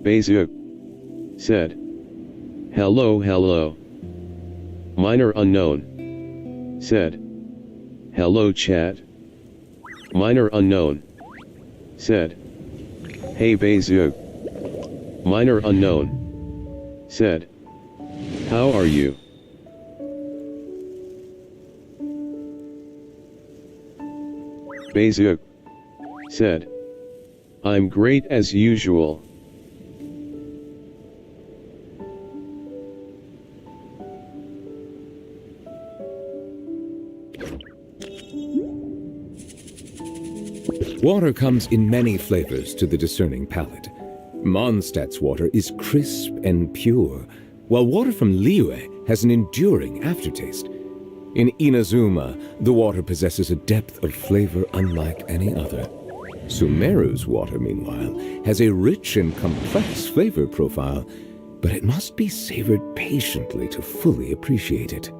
Bezu said. Hello, hello. Minor unknown said. Hello, chat. Minor unknown said. Hey, Bezu. Minor unknown said. How are you? Bezu said. I'm great as usual. Water comes in many flavors to the discerning palate. Mondstadt's water is crisp and pure, while water from Liyue has an enduring aftertaste. In Inazuma, the water possesses a depth of flavor unlike any other. Sumeru's water, meanwhile, has a rich and complex flavor profile, but it must be savored patiently to fully appreciate it.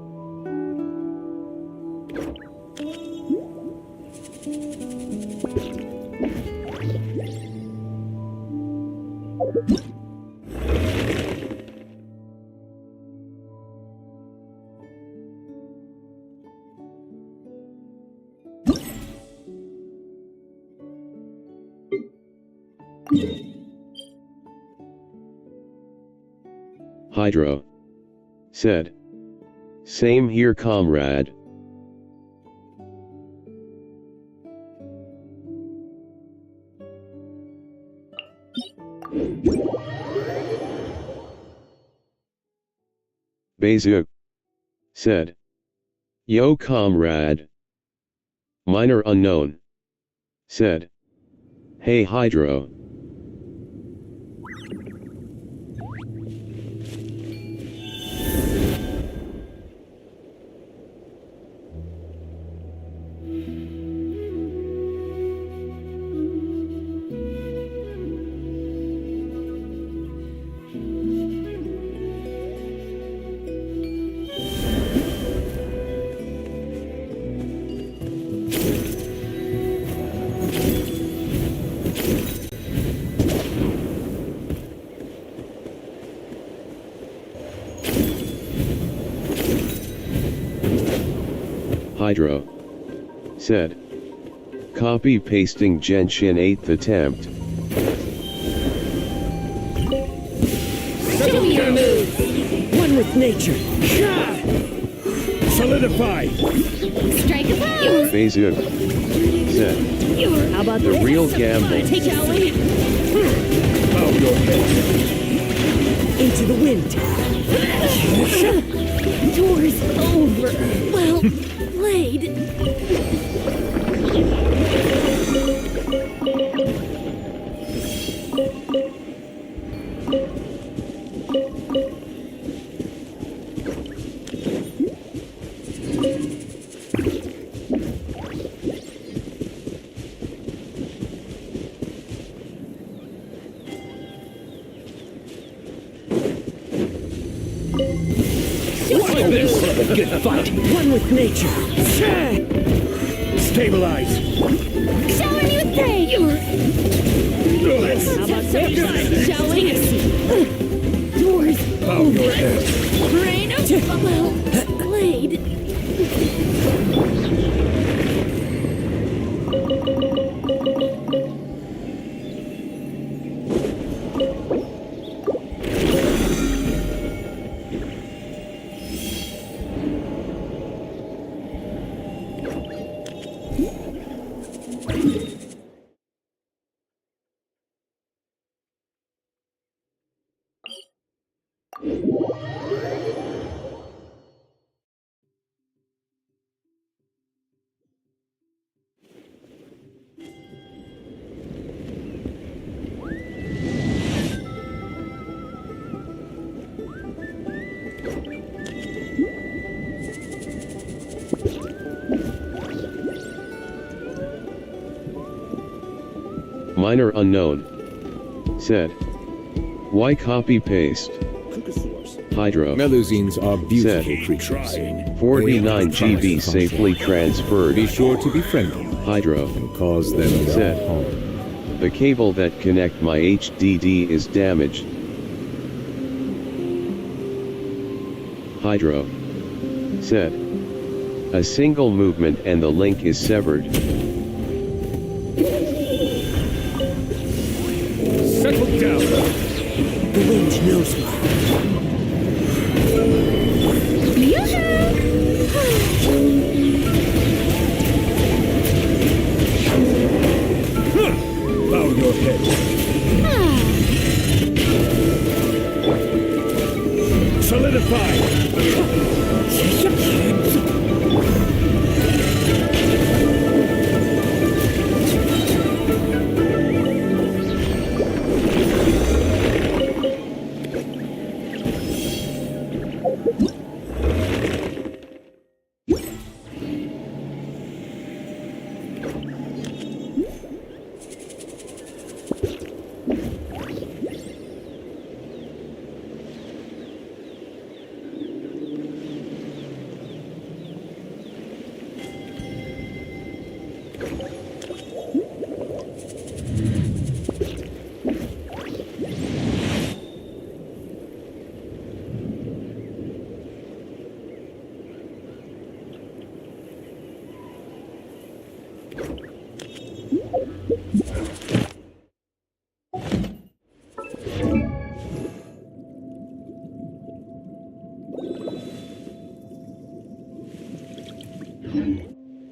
Hydro said. Same here, comrade. Bezu said. Yo, comrade. Minor unknown said. Hey, Hydro. Hydro said. Copy pasting Genshin 8th attempt. Show me your moves! One with nature. Solidify! Strike a pose! Bezu said. How about The this? real gamble. Take it away! Bow your head. Into the wind. Door's over. Well played. Good fight! One with nature. Stabilize! Shower me with praise! How about this? Shall we? Doors Bow your head. Rain well played. Minor unknown said. Why copy paste? Hydro Melusines are beautiful said. creatures. 49 GB safely transferred. Be sure to be friendly Hydro and cause them no said. harm. The cable that connect my HDD is damaged. Hydro said. A single movement and the link is severed. Settle down. The wind knows me. Bow your head. Solidify.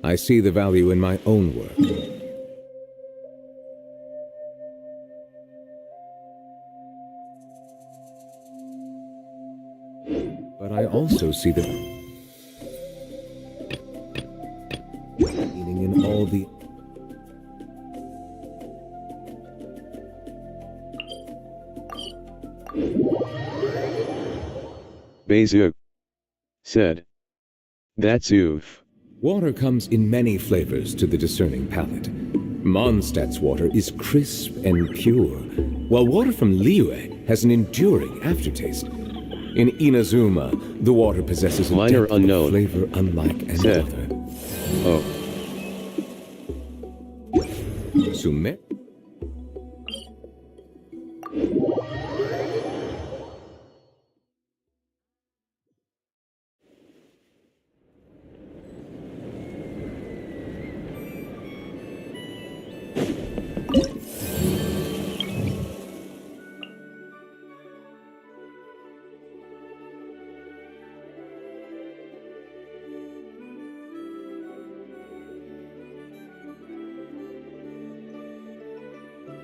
I see the value in my own work. But I also see the meaning in all the Bezuk said. That's oof. water comes in many flavors to the discerning palate. Mondstadt's water is crisp and pure, while water from Liyue has an enduring aftertaste. In Inazuma, the water possesses a Minor depth of unknown. flavor unlike any Said. other. Oh. Sume?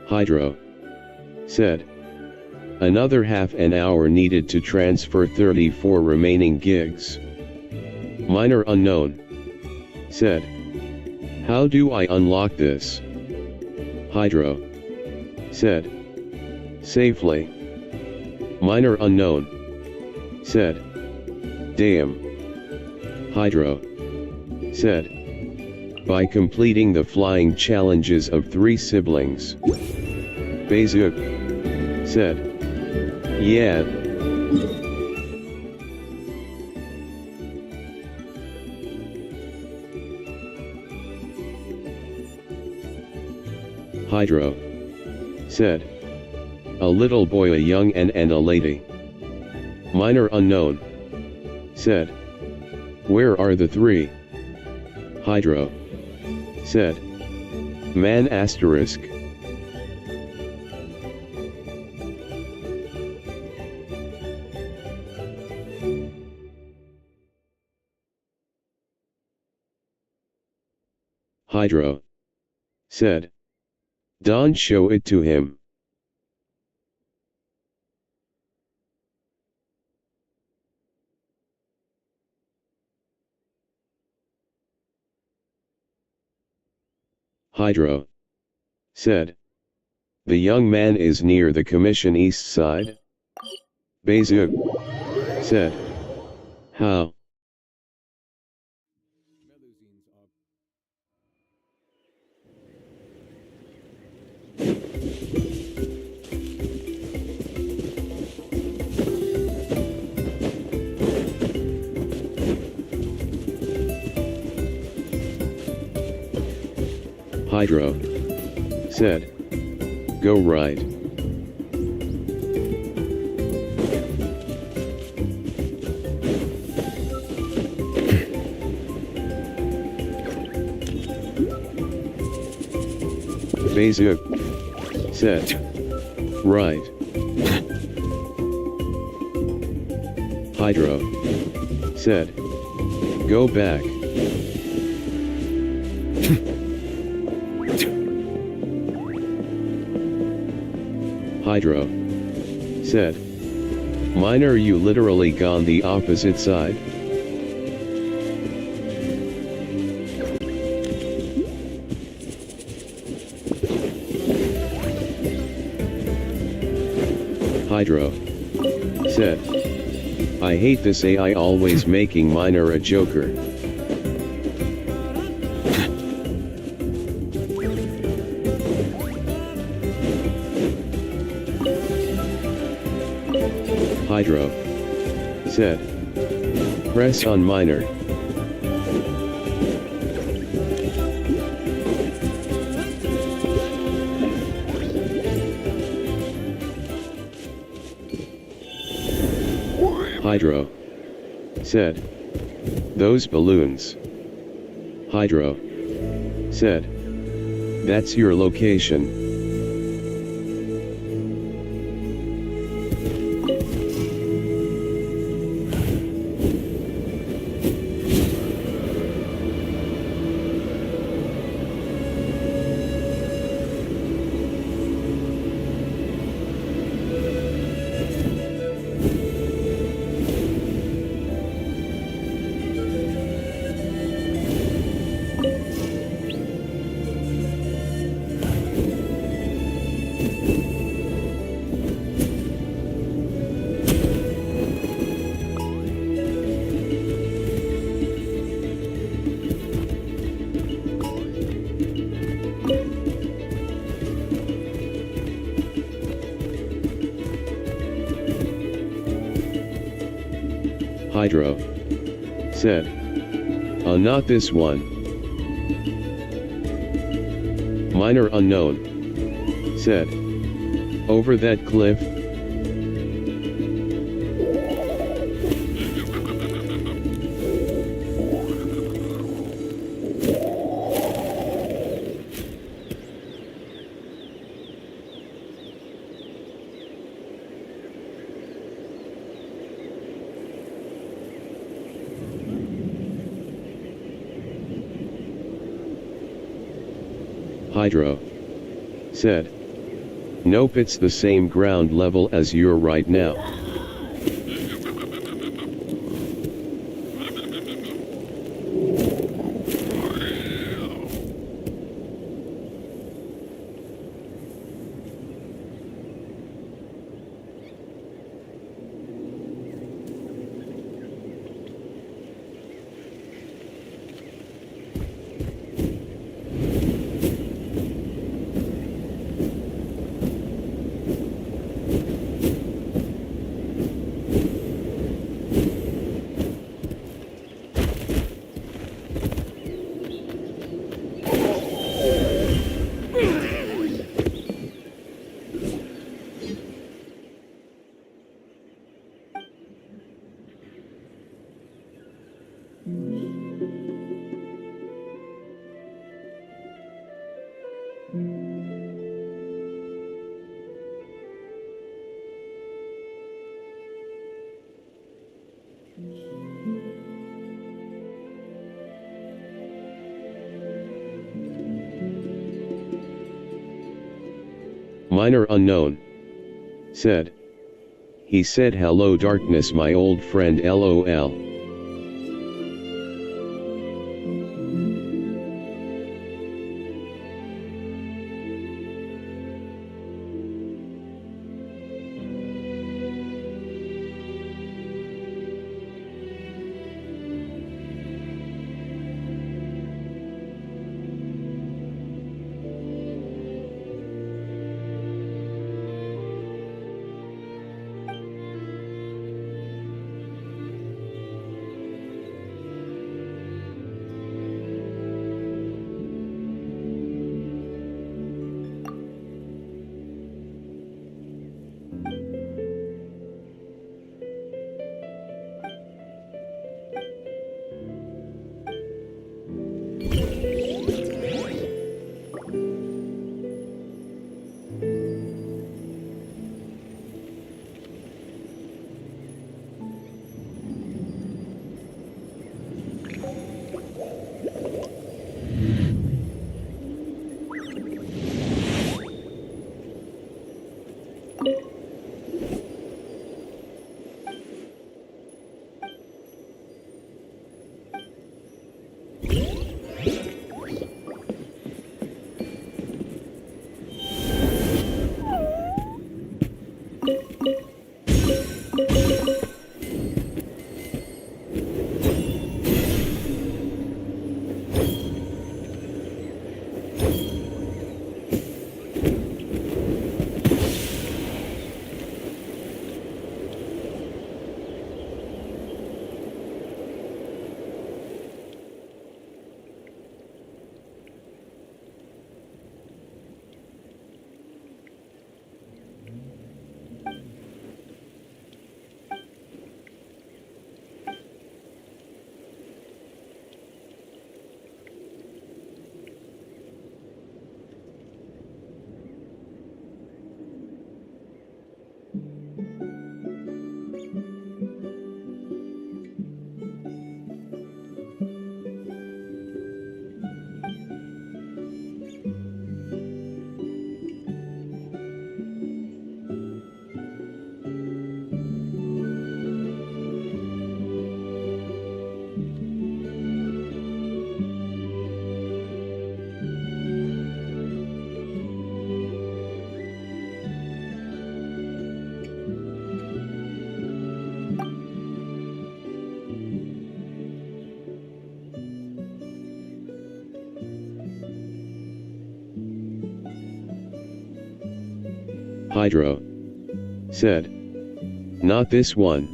Hydro said. Another half an hour needed to transfer 34 remaining gigs. Minor unknown said. How do I unlock this? Hydro said. Safely. Minor unknown said. Damn. Hydro said. By completing the flying challenges of 3 siblings. Bezuk said. Yeah. Hydro said. A little boy, a young and a lady. Minor unknown said. Where are the 3? Hydro said. Man asterisk. Hydro said. Don't show it to him. Hydro said. The young man is near the Commission East Side. Bezuk said. How? Hydro said. Go right. Phase set. Right. Hydro. Set. Go back. Hydro. Set. Minor, you literally gone the opposite side? Hydro. Set. I hate this AI always making Minor a joker. Hydro. Set. Press on Minor. Hydro. Set. Those balloons. Hydro. Set. That's your location. Hydro. Set. Not this one. Minor unknown. Set. Over that cliff. Hydro. Set. Nope, it's the same ground level as you're right now. Minor unknown. Said. He said hello darkness my old friend LOL. Hydro said, "Not this one."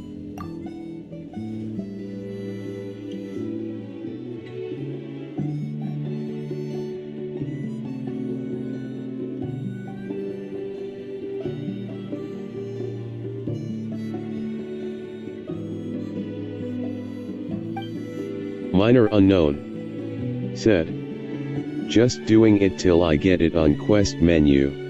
Minor Unknown said, "Just doing it till I get it on quest menu."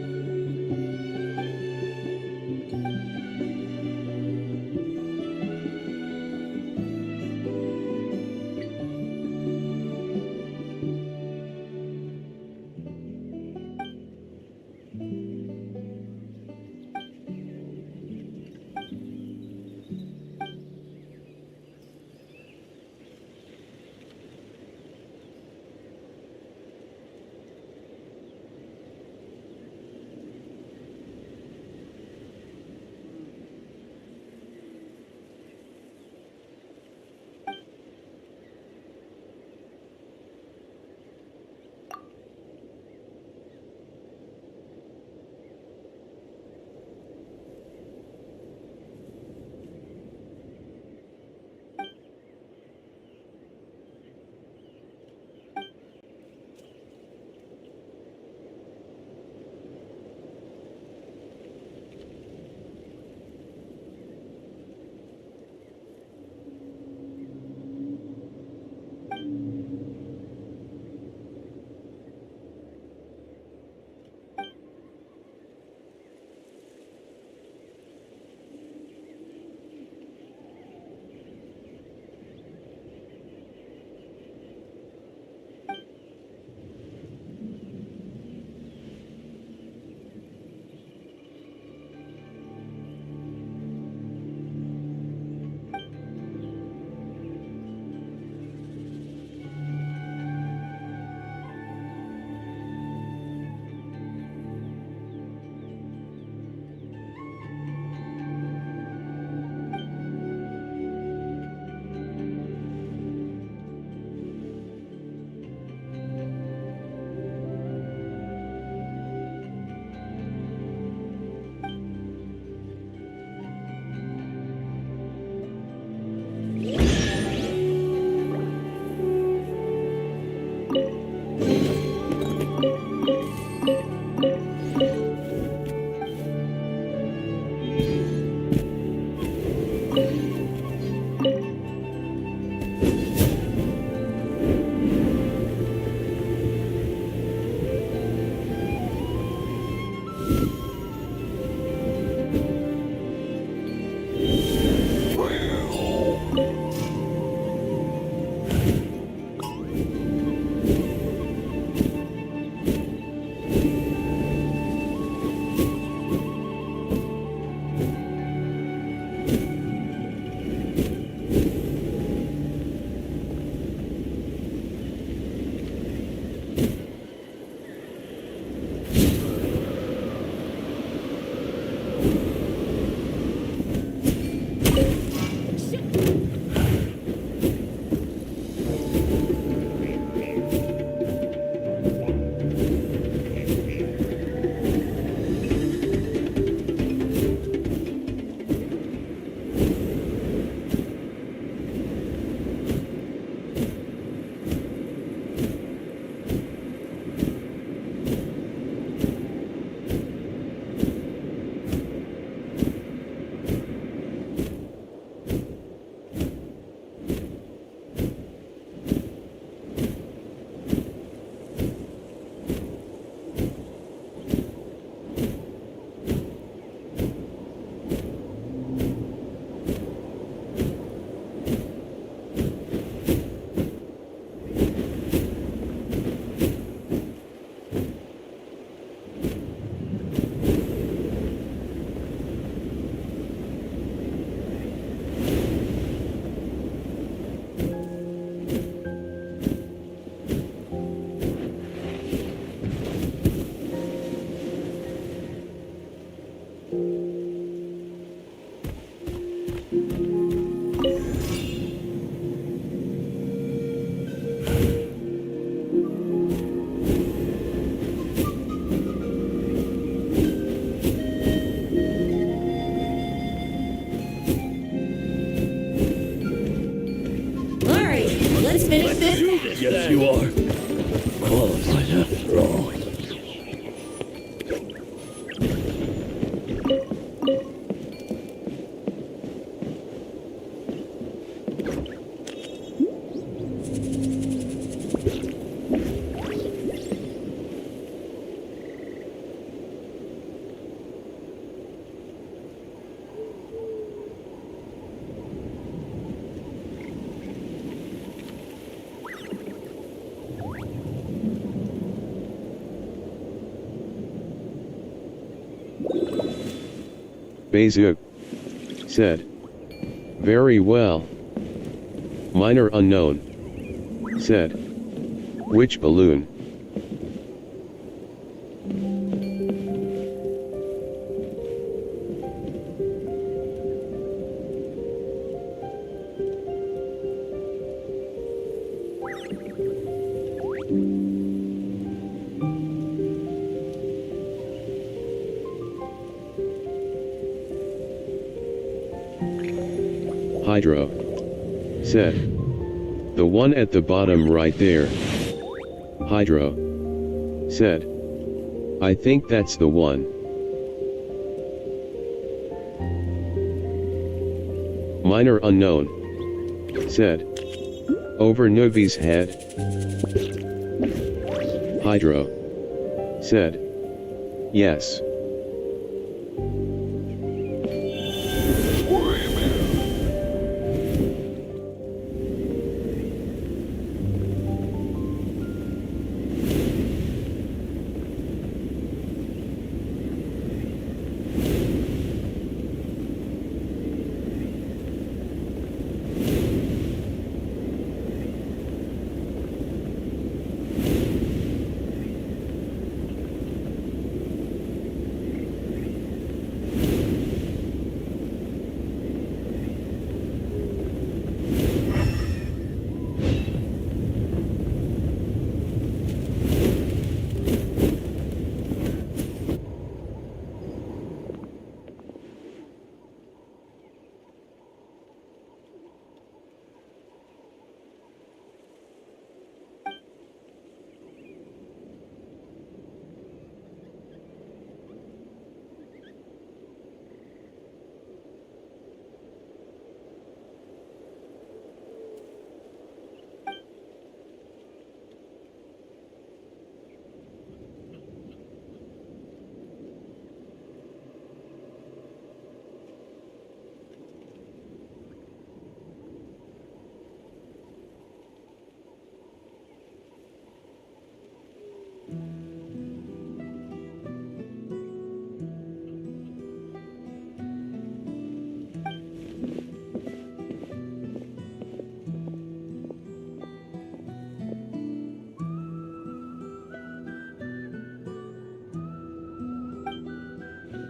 Yes, you are. Qualified after all. Bezuk said. Very well. Minor unknown said. Which balloon? Hydro said. The one at the bottom right there. Hydro said. I think that's the one. Minor unknown said. Over Novi's head. Hydro said. Yes.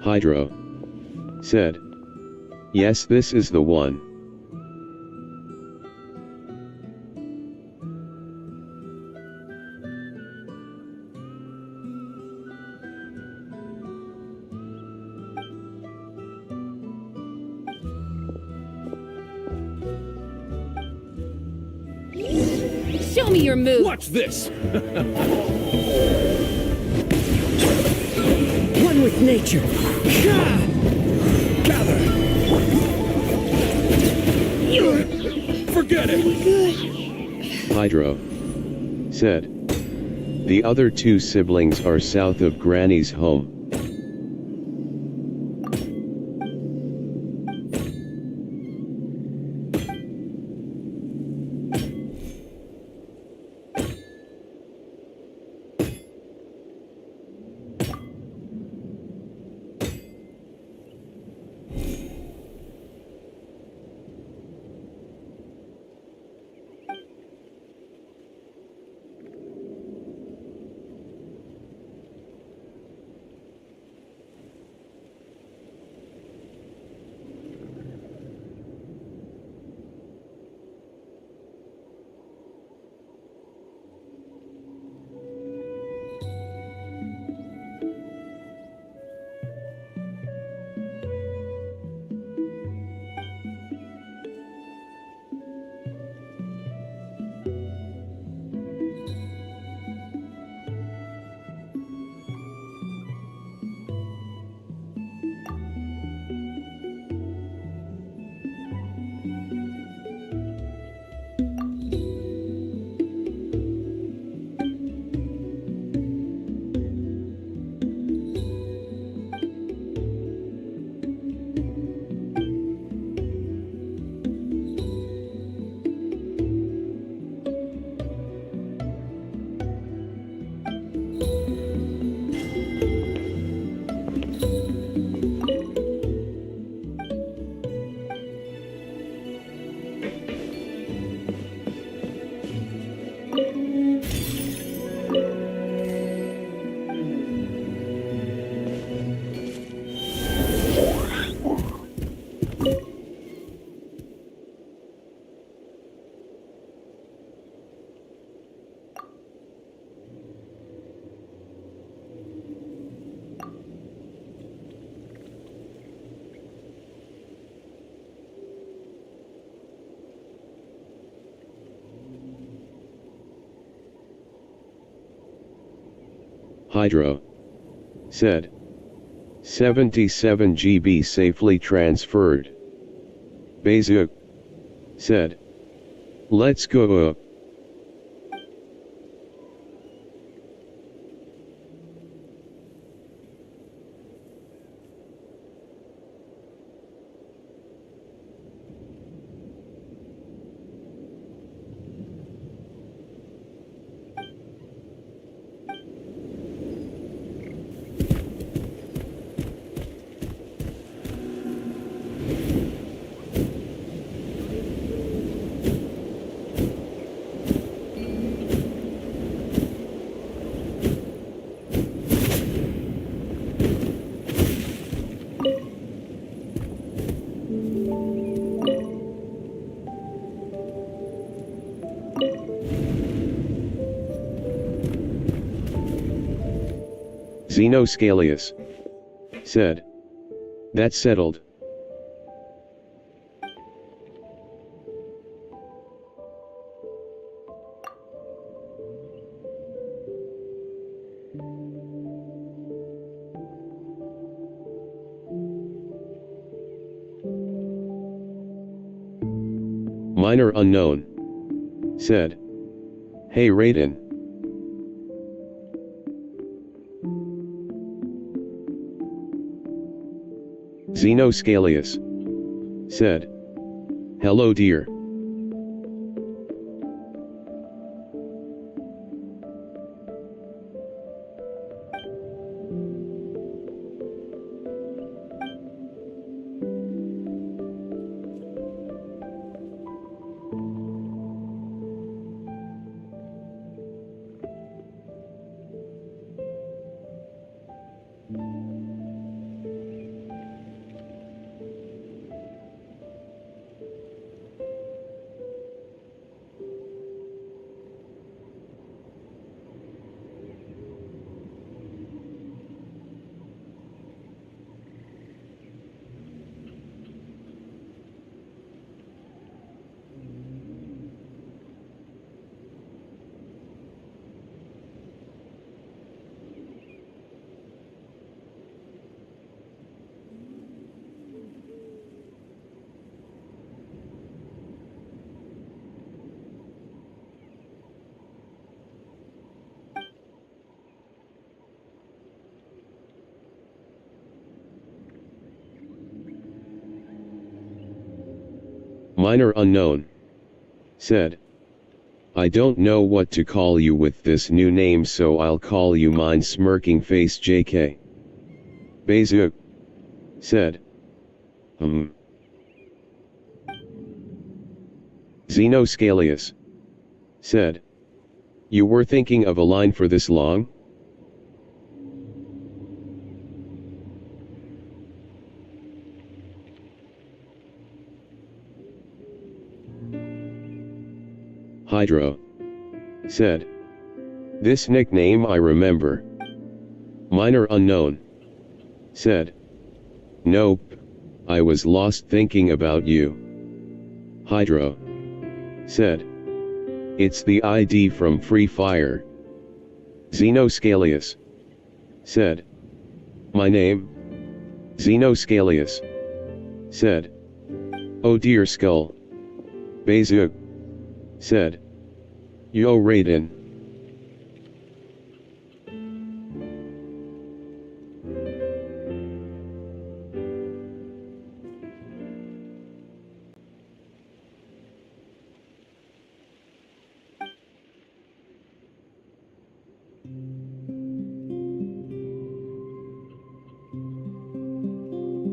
Hydro said. Yes, this is the one. Show me your move. Watch this! One with nature. Gather! Forget it! Hydro said. The other two siblings are south of Granny's home. Hydro. Said. 77 GB safely transferred. Bezu. Said. Let's go up. Xenoscalius. Said. That's settled. Minor unknown. Said. Hey Raiden. Xenoscalius. Said. Hello dear. Minor unknown. Said. I don't know what to call you with this new name, so I'll call you mine smirking face JK. Bezu. Said. Xenoscalius. Said. You were thinking of a line for this long? Hydro. Said. This nickname I remember. Minor unknown. Said. Nope, I was lost thinking about you. Hydro. Said. It's the ID from Free Fire. Xenoscalius. Said. My name? Xenoscalius. Said. Oh dear skull. Bezu. Said. Yo Raiden.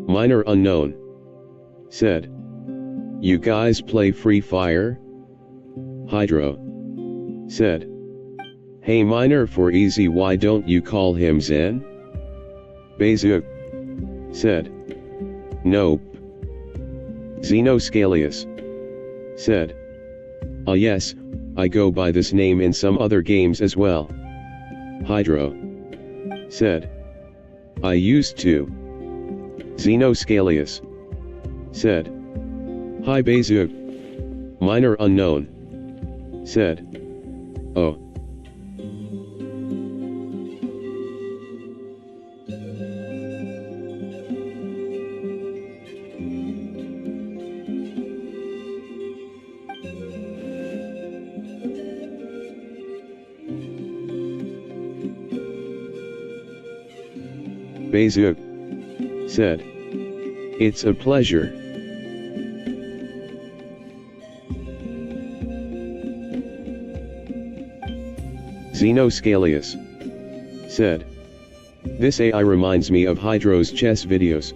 Minor unknown. Said. You guys play Free Fire? Hydro. Said. Hey Minor, for easy why don't you call him Zen? Bezu. Said. Nope. Xenoscalius. Said. Ah yes, I go by this name in some other games as well. Hydro. Said. I used to. Xenoscalius. Said. Hi Bezu. Minor unknown. Said. Oh. Bezuk said. It's a pleasure. Xenoscalius said. This AI reminds me of Hydro's chess videos.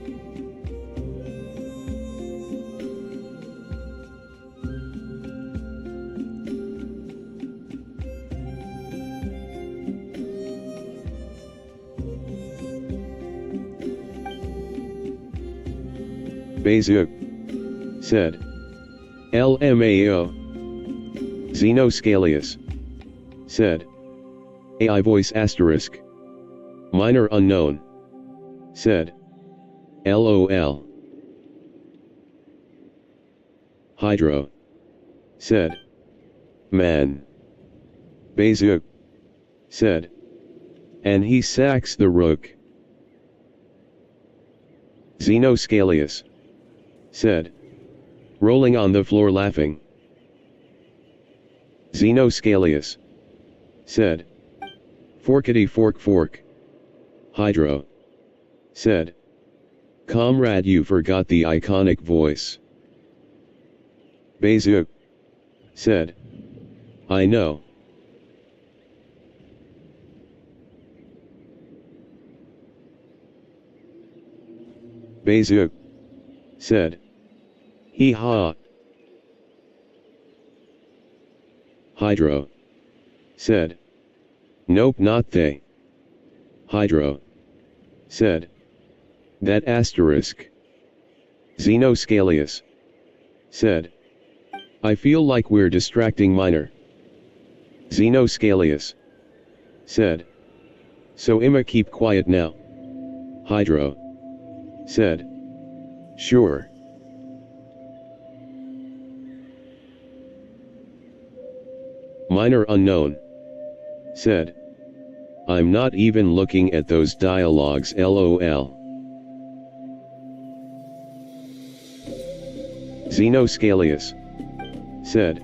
Bezuk said. LMAO. Xenoscalius said. AI voice asterisk. Minor unknown said. LOL. Hydro said. Man. Bezuk said. And he sacks the rook. Xenoscalius said. Rolling on the floor laughing. Xenoscalius said. Forkity fork fork. Hydro said. Comrade, you forgot the iconic voice. Bezuk said. I know. Bezuk said. Hee haw. Hydro said. Nope, not they. Hydro said. That asterisk. Xenoscalius said. I feel like we're distracting Minor. Xenoscalius said. So Imma, keep quiet now. Hydro said. Sure. Minor unknown said. I'm not even looking at those dialogues, LOL. Xenoscalius said.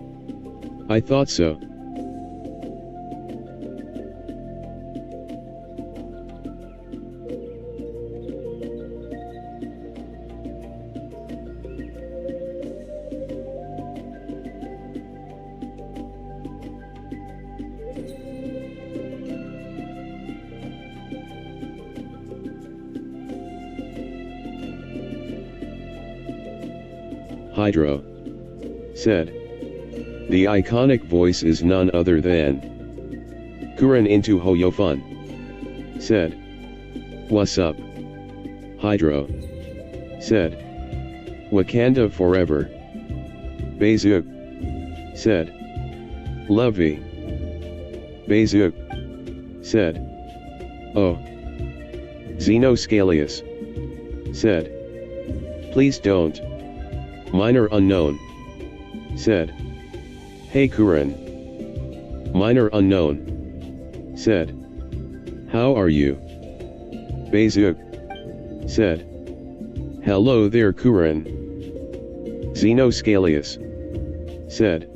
I thought so. Hydro said. The iconic voice is none other than Kuren into Hoyofun said. What's up? Hydro said. Wakanda forever. Bezuk said. Lofi. Bezuk said. Oh. Xenoscalius said. Please don't. Minor unknown said. Hey Kuren. Minor unknown said. How are you? Bezuk said. Hello there Kuren. Xenoscalius said.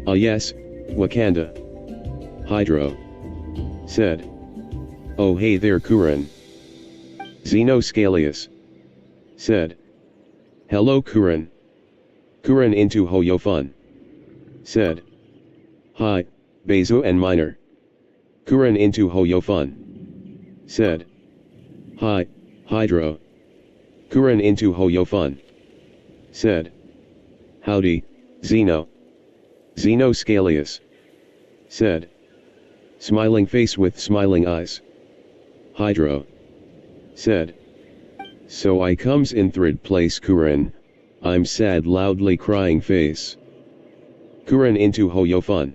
Ah yes, Wakanda. Hydro said. Oh hey there Kuren. Xenoscalius said. Hello Kuren. Kuren into Hoyofun said. Hi, Bezu and Minor. Kuren into Hoyofun said. Hi, Hydro. Kuren into Hoyofun said. Howdy, Xeno. Xenoscalius said. Smiling face with smiling eyes. Hydro said. So I comes in third place Kuren, I'm sad loudly crying face. Kuren into Hoyofun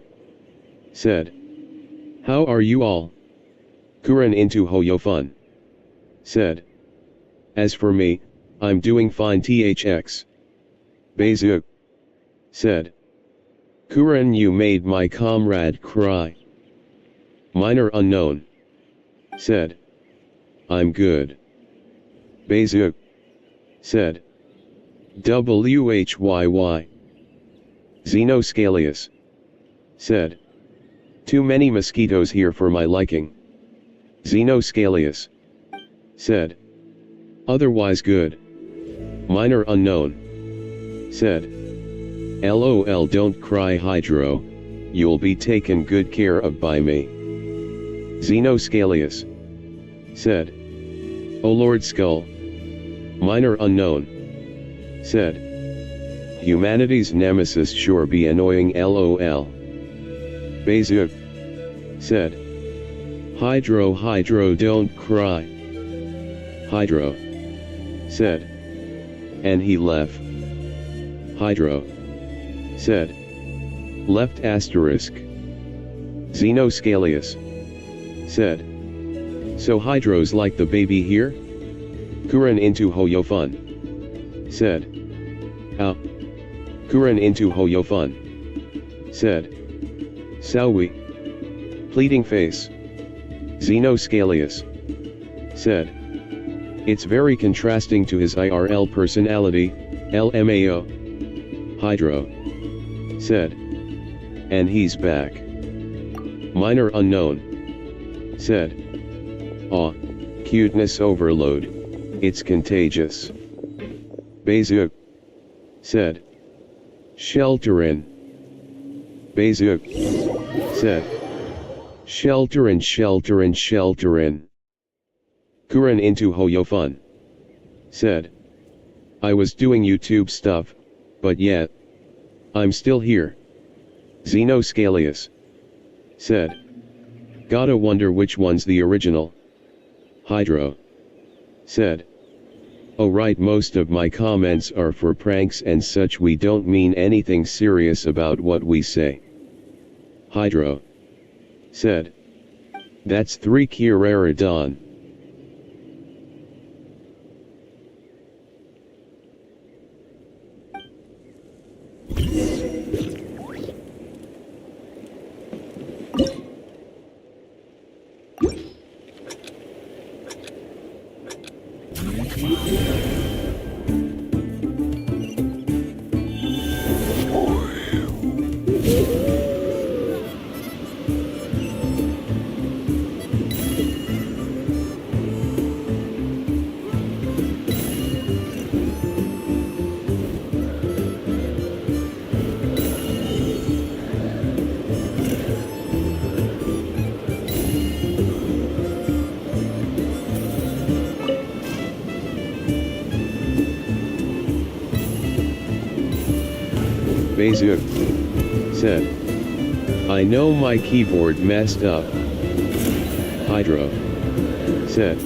said. How are you all? Kuren into Hoyofun said. As for me, I'm doing fine THX. Bezuk said. Kuren, you made my comrade cry. Minor unknown said. I'm good. Bezuk said. WHYY. Xenoscalius said. Too many mosquitoes here for my liking. Xenoscalius said. Otherwise good. Minor unknown. Said. LOL, don't cry Hydro, you'll be taken good care of by me. Xenoscalius. Said. O Lord Skull. Minor unknown. Said. Humanity's nemesis sure be annoying LOL. Bezuk. Said. Hydro, don't cry. Hydro. Said. And he left. Hydro. Said. Left asterisk. Xenoscalius. Said. So Hydro's like the baby here? Kuran into Hoyofun. Said. Ow. Kuran into Hoyofun. Said. Sawi. Pleading face. Xenoscalius. Said. It's very contrasting to his IRL personality, LMAO. Hydro. Said. And he's back. Minor unknown. Said. Aw, cuteness overload. It's contagious. Bezuk. Said. Shelterin. Bezuk. Said. Shelterin. Kuran into Hoyofun. Said. I was doing YouTube stuff, but yet, I'm still here. Xenoscalius. Said. Gotta wonder which one's the original. Hydro. Said. Oh right, most of my comments are for pranks and such, we don't mean anything serious about what we say. Hydro. Said. That's 3 Kiraradon. Bezuk. Said. I know my keyboard messed up. Hydro. Said.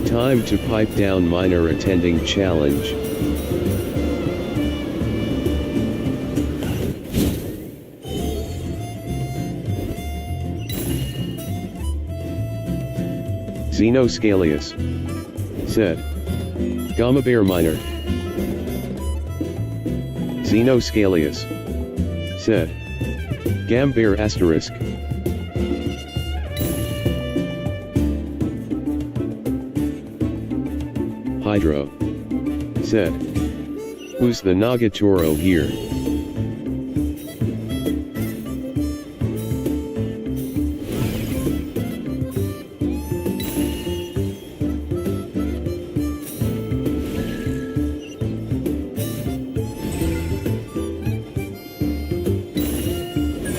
Time to pipe down minor attending challenge. Xenoscalius. Said. Gamma Bear Minor. Xenoscalius. Said. Gambear asterisk. Hydro. Said. Who's the Nagatoro here?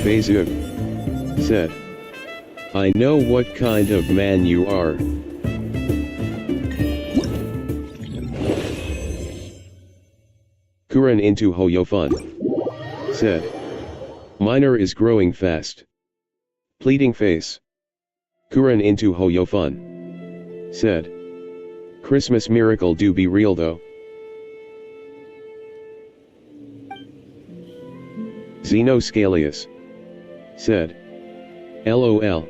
Bezuk. Said. I know what kind of man you are. Kuran into Hoyofun. Said. Minor is growing fast. Pleading face. Kuran into Hoyofun. Said. Christmas miracle do be real though. Xenoscalius. Said. LOL.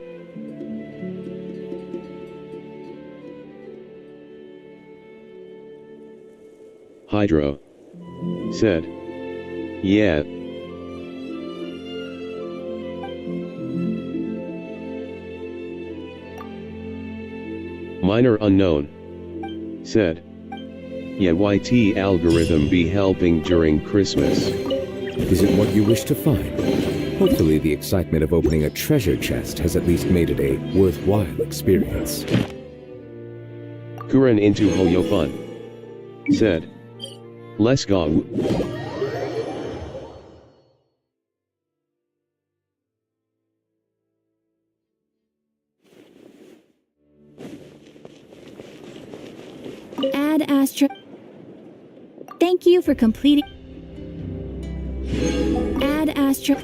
Hydro. Said. Yeah. Minor unknown. Said. Yeah, YT algorithm be helping during Christmas. Is it what you wish to find? Hopefully the excitement of opening a treasure chest has at least made it a worthwhile experience. Kuren into Hoyofun. Said. Let's go. Add Astra. Thank you for completing. Add Astra.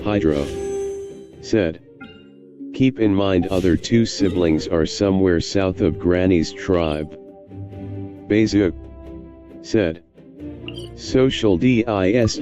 Hydro. Said. Keep in mind other two siblings are somewhere south of Granny's tribe. Bezuk. Said. Social dist.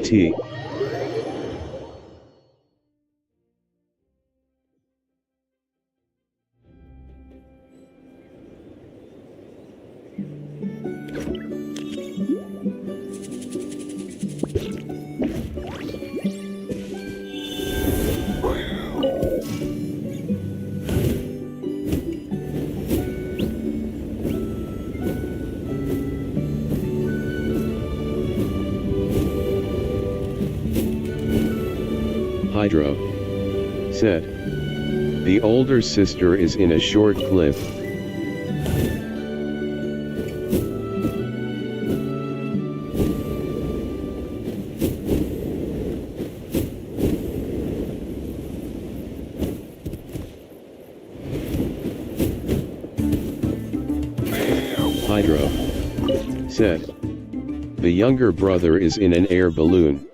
Hydro. Said. The older sister is in a short cliff. Hydro. Said. The younger brother is in an air balloon.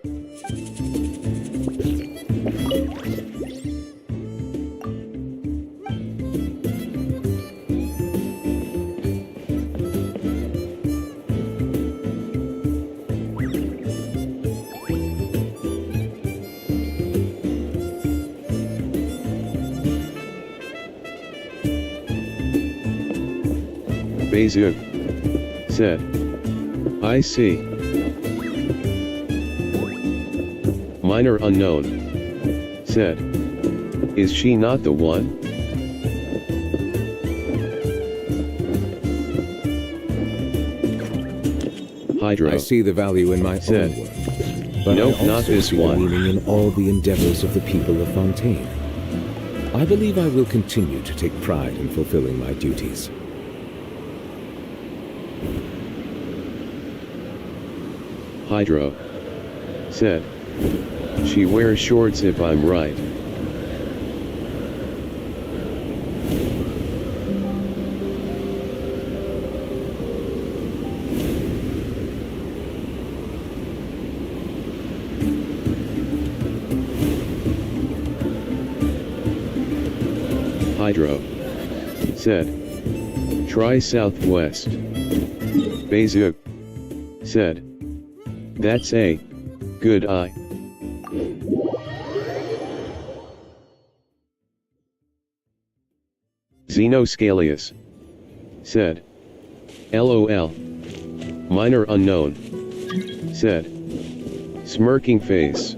Bezuk. Said. I see. Minor unknown. Said. Is she not the one? Hydro. I see the value in my Said. own work, but Nope, I also not this see one. the meaning in all the endeavors of the people of Fontaine. I believe I will continue to take pride in fulfilling my duties. Hydro. Said. She wears shorts if I'm right. Hydro. Said. Try southwest. Bezuk. Said. That's a good eye. Xenoscalius. Said. LOL. Minor unknown. Said. Smirking face.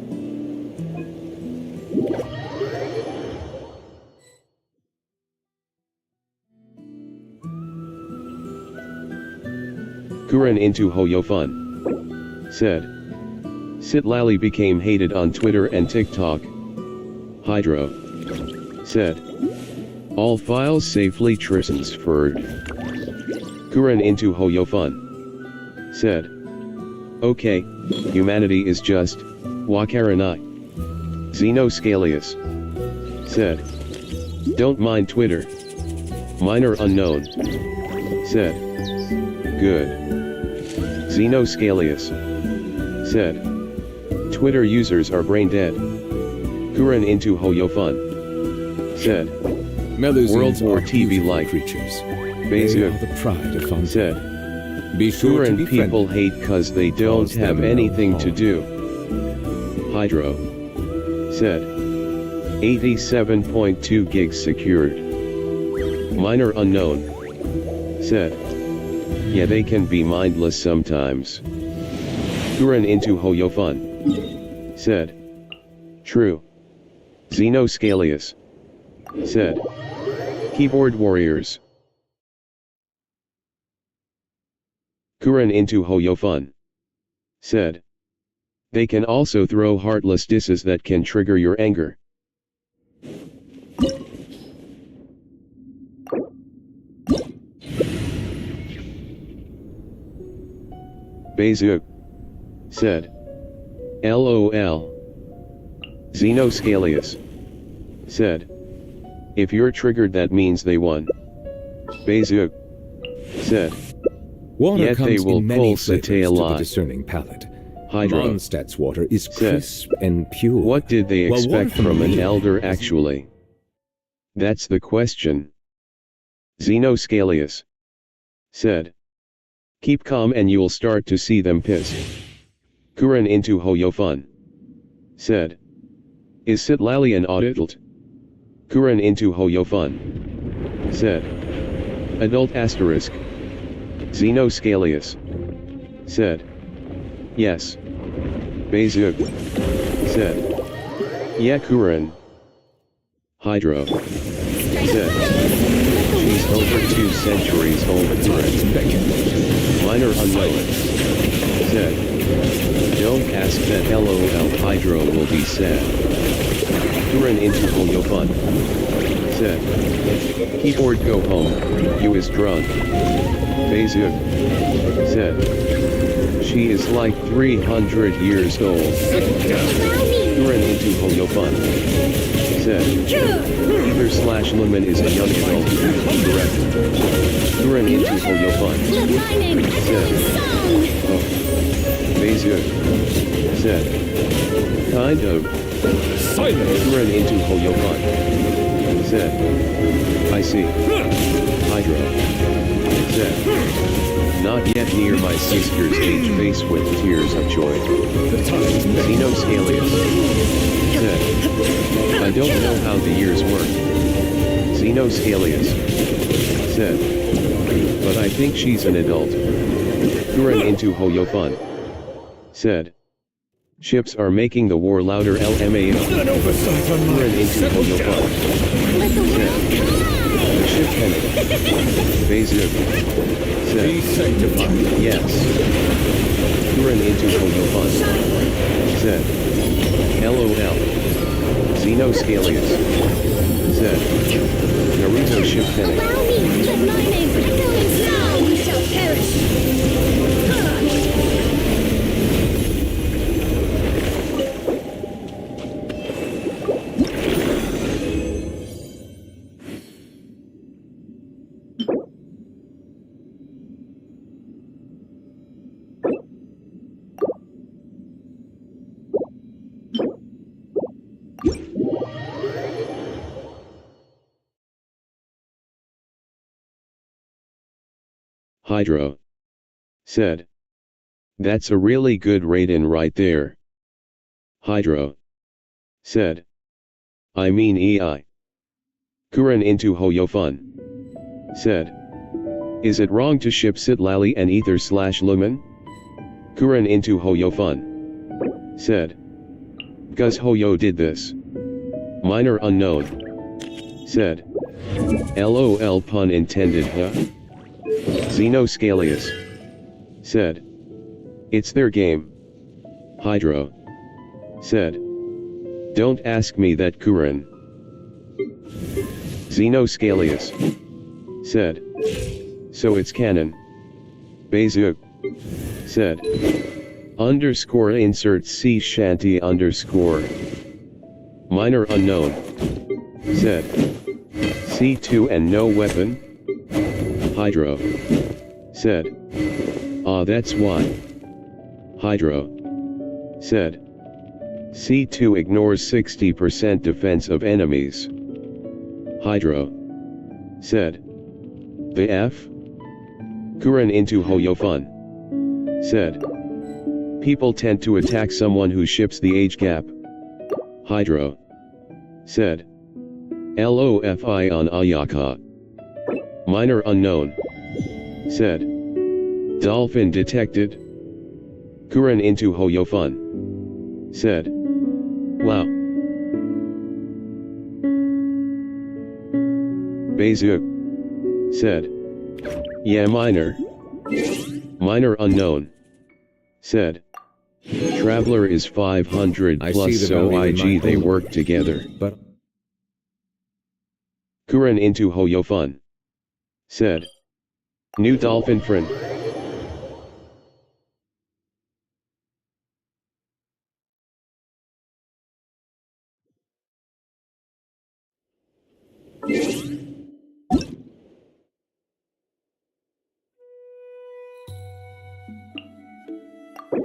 Kuren into Hoyofun. Said. Sitlali became hated on Twitter and TikTok. Hydro. Said. All files safely transferred. Kuren into Hoyofun. Said. Okay, humanity is just, Wakaranai. Xenoscalius. Said. Don't mind Twitter. Minor unknown. Said. Good. Xenoscalius. Said. Twitter users are brain dead. Kuren into Hoyofun. Said. World War TV like creatures. Bezuk. They are the pride of Fontaine. Said. Be sure to Kuren be people friendly. hate cause they don't Cause them have no anything to harm. do. Hydro. Said. 87.2 gigs secured. Minor unknown. Said. Yeah, they can be mindless sometimes. Kuren into Hoyofun. Said. True. Xenoscalius. Said. Keyboard warriors. Kuren into Hoyofun. Said. They can also throw heartless disses that can trigger your anger. Beizuk. Said. LOL. Xenoscalius. Said. If you're triggered that means they won. Beizuk. Said. Water Yet they comes will in many pull flavors Satay to the alive. discerning palate. Hydra. Mondstadt's water is Said. crisp and pure. What did they while water expect from an Liyue elder is- actually? That's the question. Xenoscalius. Said. Keep calm and you'll start to see them pissed. Kuren into Hoyofun. Said. Is Sitlali an adult? Kuren into Hoyofun. Said. Adult asterisk. Xenoscalius. Said. Yes. Beizuk. Said. Yeah Kuren. Hydro. Said. She's over 2 centuries old Kuren. Minor unknown. Said. Don't ask that LOL Hydro will be sad. Kuren into Hoyofun. Said. Keyboard go home, you is drunk. Beizuk. Said. She is like 300 years old. Kuren into Hoyofun. Said. Either slash Lemon is a young adult. Correct. Kuren into Hoyofun. Said. Oh. Beizuk. Said. Kind of. Kuren into Hoyofun. Said. I see. Hydro. Said. Not yet near my sister's age face with tears of joy. Xenoscalius. Said. I don't know how the years work. Xenoscalius. Said. But I think she's an adult. Kuren into Hoyofun. Said. Ships are making the war louder LMAO. Kuren into Hoyofun. Said. The ship panic. Beizuk. Said. Yes. Kuren into Hoyofun. Said. LOL. Xenoscalius. Said. Naruto ship panic. Allow me! Let my name echo in sound! We shall perish! Hydro. Said. That's a really good raid-in right there. Hydro. Said. I mean EI. Kuren into Hoyofun. Said. Is it wrong to ship Sitlali and Ether slash Lumen? Kuren into Hoyofun. Said. Cuz Hoyo did this. Minor unknown. Said. LOL pun intended huh? Xenoscalius. Said. It's their game. Hydro. Said. Don't ask me that Kuren. Xenoscalius. Said. So it's canon. Beizuk. Said. Underscore insert sea shanty underscore. Minor unknown. Said. C2 and no weapon? Hydro. Said. Ah that's why. Hydro. Said. C2 ignores 60% defense of enemies. Hydro. Said. The F? Kuren into Hoyofun. Said. People tend to attack someone who ships the age gap. Hydro. Said. LOFI on Ayaka. Minor unknown. Said. Dolphin detected. Kuren into Hoyofun. Said. Wow. Beizuk. Said. Yeah minor. Minor unknown. Said. Traveler is 500 I plus see the so value in my IG they own work work, together. But Kuren into Hoyo Fun. Said. New dolphin friend.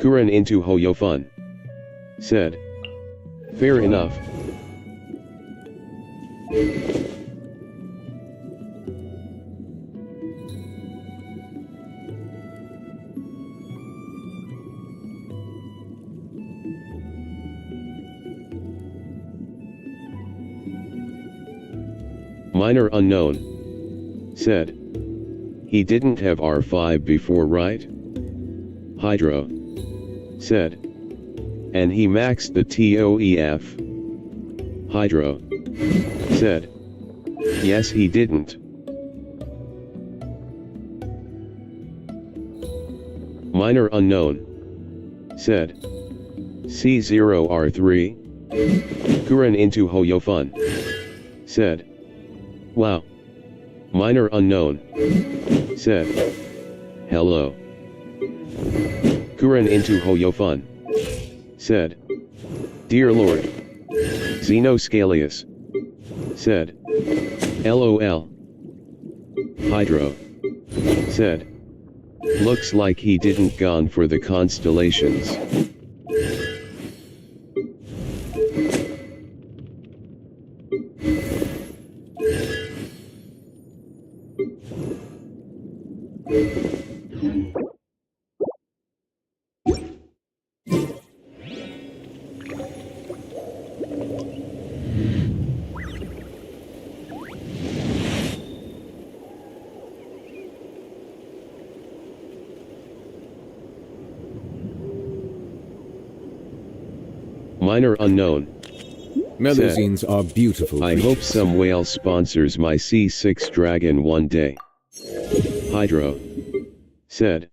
Kuren into Hoyo Fun. Said. Fair enough. Minor unknown. Said. He didn't have R5 before, right? Hydro. Said. And he maxed the TOEF. Hydro. Said. Yes, he didn't. Minor unknown. Said. C0R3. Kuren into Hoyo Fun. Said. Wow. Minor unknown. Said. Hello. Kuren into Hoyo Fun. Said. Dear Lord. Xenoscalius. Said. LOL. Hydro. Said. Looks like he didn't gone for the constellations. Minor unknown. Melusines are beautiful I hope some whale sponsors my C6 dragon one day. Hydro. Said.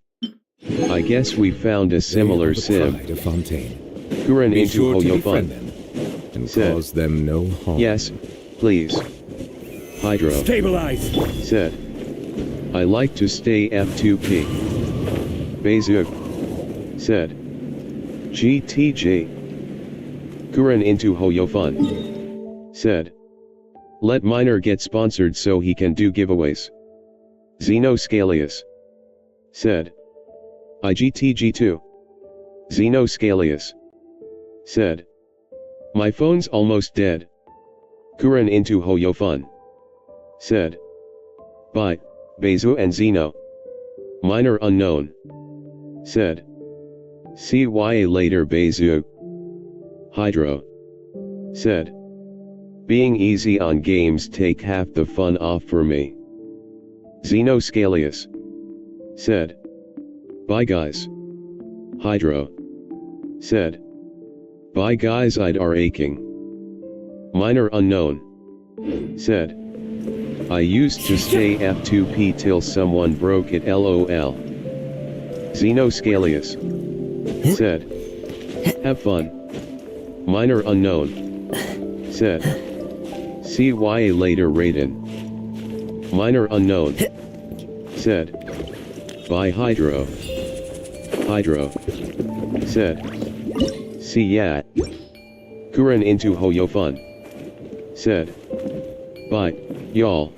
I guess we found a similar sim. Pride of Fontaine. Kuren Be into sure to Hoyo befriend Fun. them and Said. cause them no harm. Yes, please. Hydro. Stabilize! Said. I like to stay F2P. Bezuk. Said. GTG. Kuren into Hoyo Fun. Said. Let Minor get sponsored so he can do giveaways. Xenoscalius. Said. IGTG2. Xenoscalius. Said. My phone's almost dead. Kuren into Hoyo Fun. Said. Bye, Bezu and Xeno. Minor unknown. Said. See ya later, Bezu. Hydro. Said. Being easy on games take half the fun off for me. Xenoscalius. Said. Bye guys. Hydro. Said. Bye guys, I'd are aching. Minor unknown. Said. I used to stay F2P till someone broke it, LOL. Xenoscalius. Said. Have fun. Minor unknown. Said. See ya later, Raiden. Minor unknown. Said. Bye Hydro. Hydro. Said. See ya. Kuren into Hoyo Fun. Said. Bye, y'all.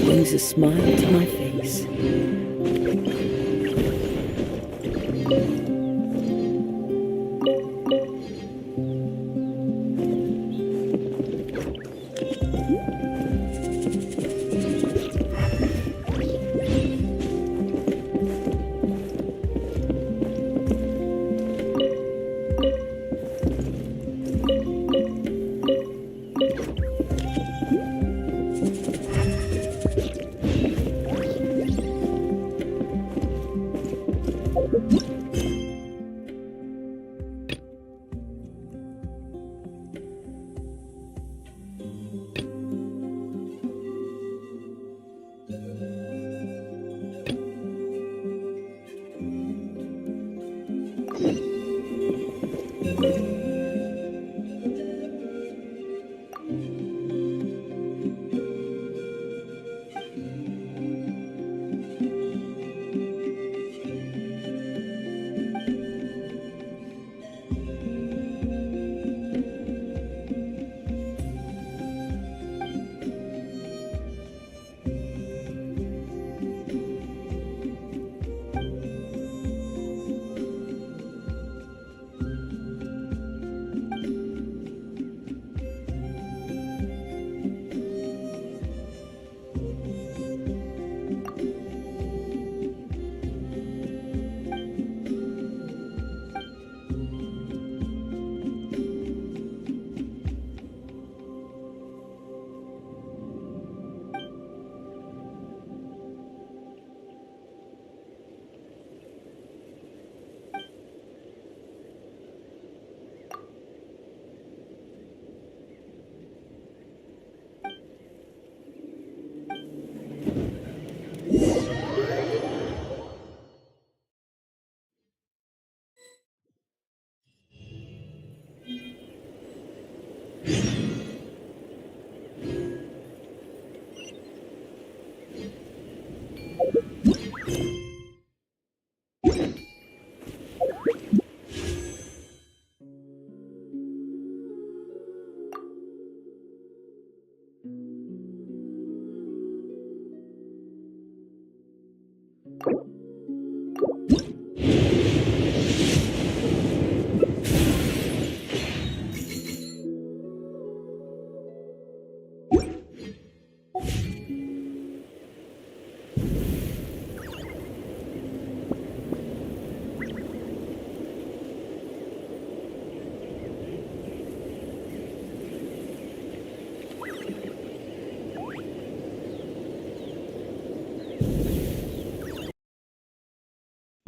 Brings a smile to my face.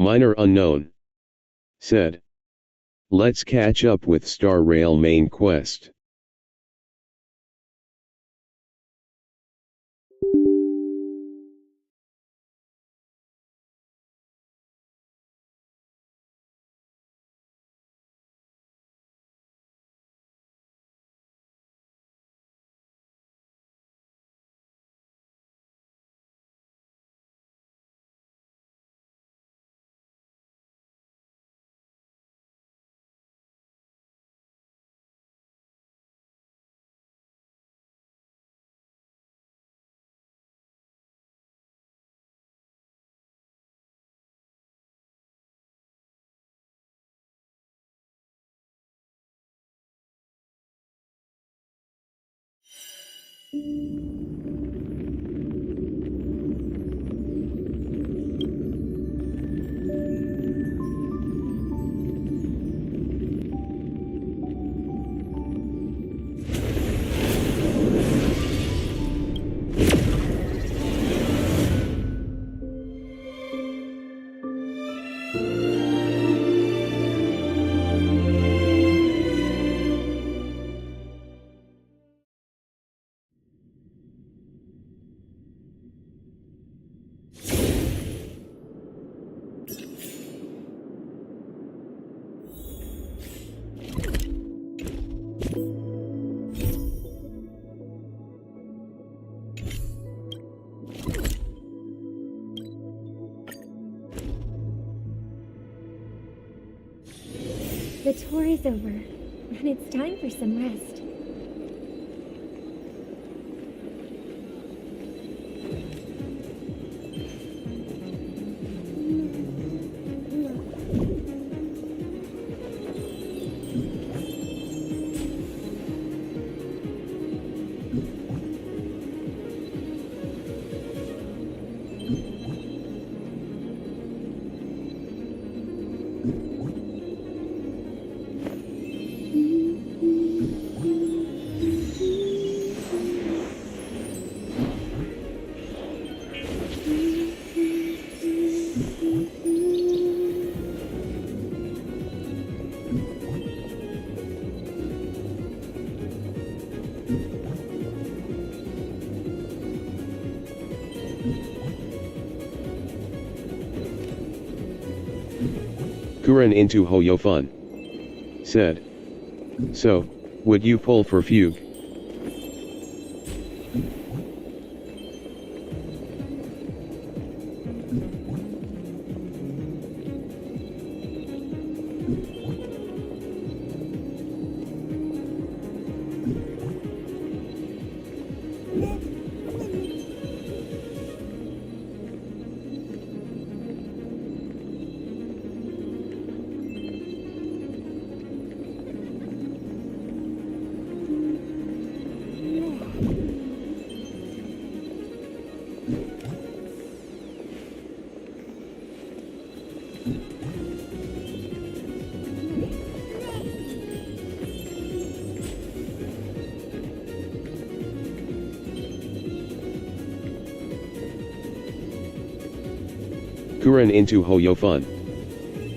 Minor unknown. Said. Let's catch up with Star Rail main quest. The tour is over, and it's time for some rest. Kuren into Hoyofun. Said. So, would you pull for fugue? Kuren into Hoyofun.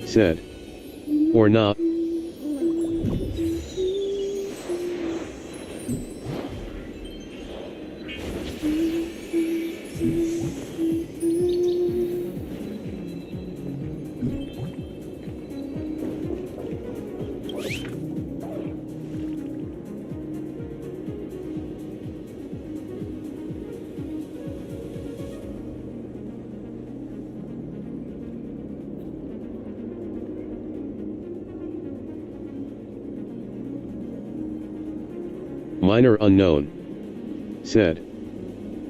Said. Or not. Minor unknown. Said.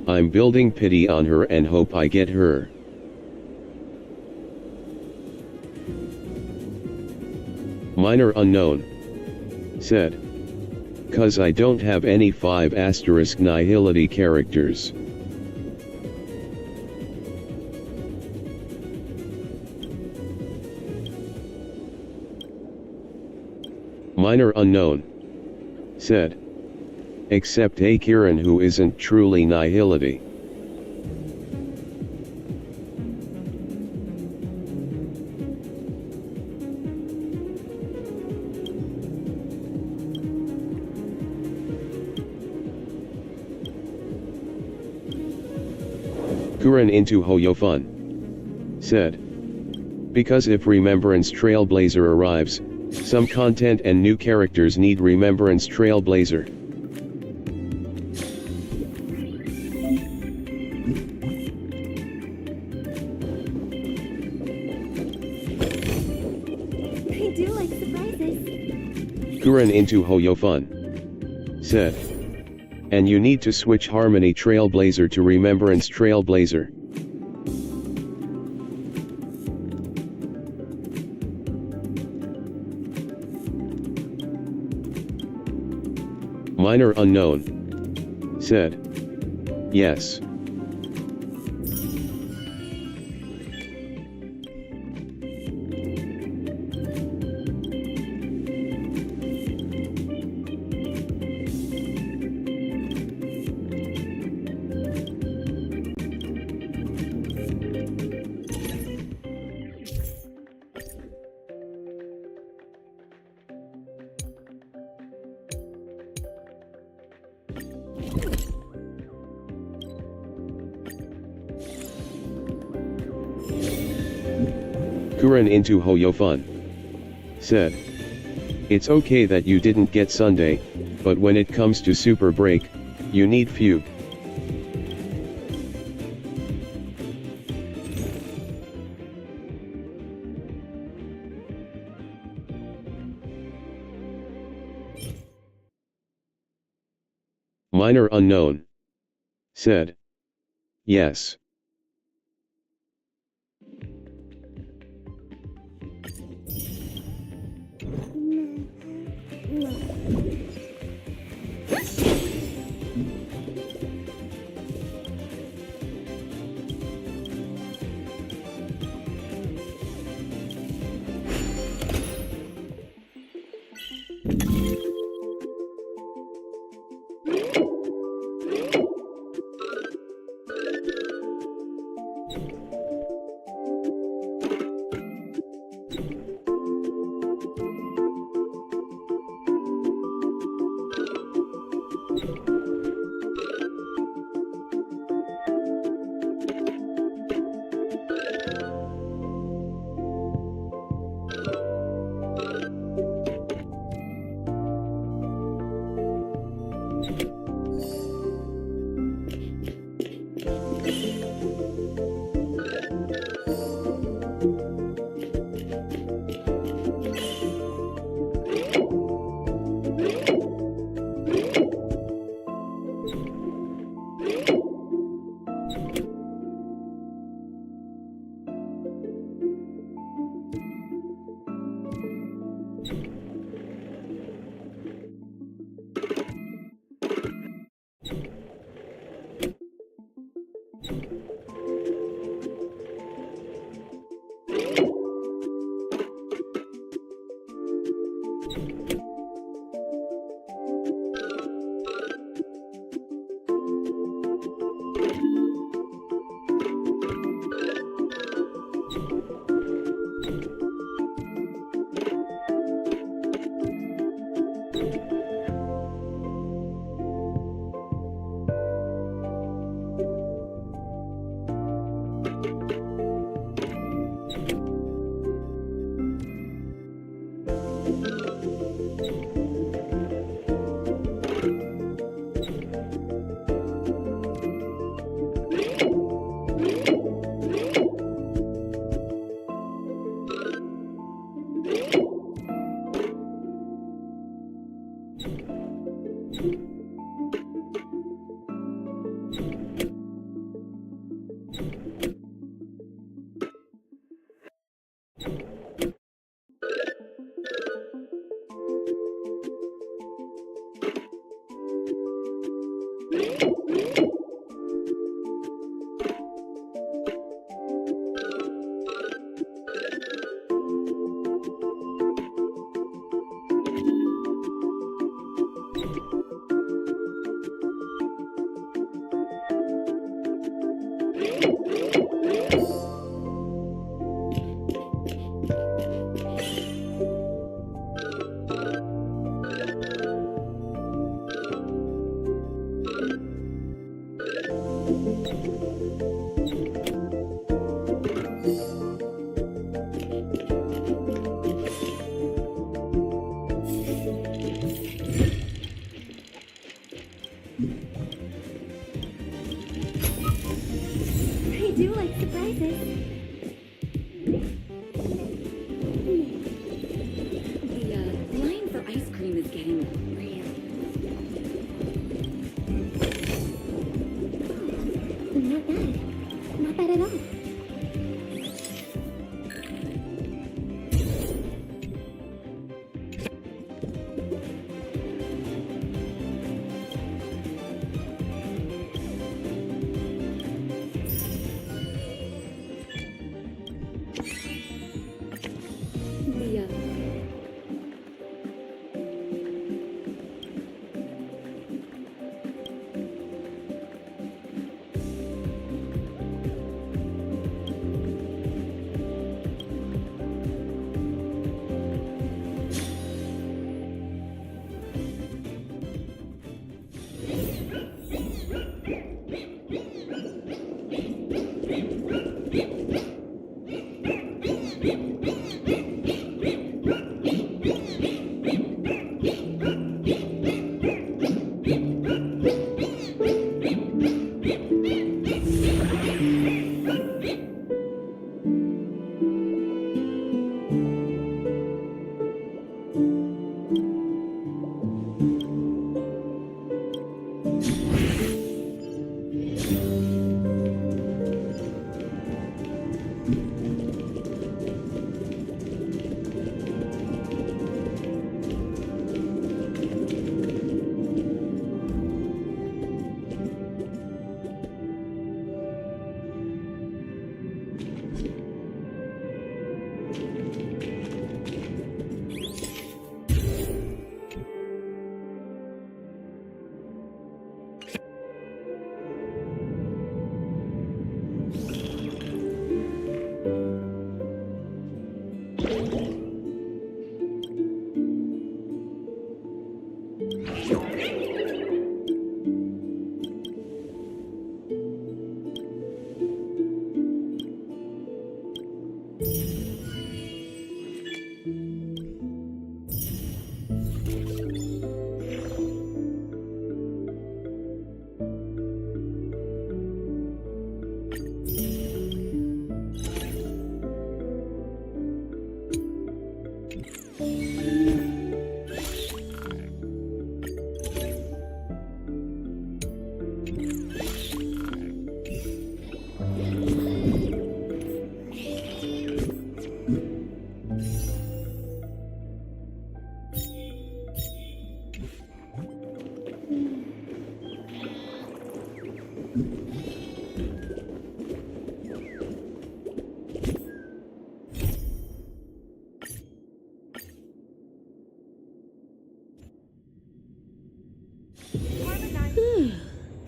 I'm building pity on her and hope I get her. Minor unknown. Said. 'Cause I don't have any 5 asterisk nihility characters. Minor unknown. Said. Except a Kiran who isn't truly nihility. Kuran into Hoyofun. Said. Because if Remembrance Trailblazer arrives, some content and new characters need Remembrance Trailblazer. I do like surprises. Kuran into Hoyofun. Said. And you need to switch Harmony Trailblazer to Remembrance Trailblazer. Minor unknown. Said. Yes. Kuran into Hoyofun. Said. It's okay that you didn't get Sunday, but when it comes to Super Break, you need Fugue. Minor unknown. Said. Yes. I do like surprises. The line for ice cream is getting real. Not bad. Not bad at all.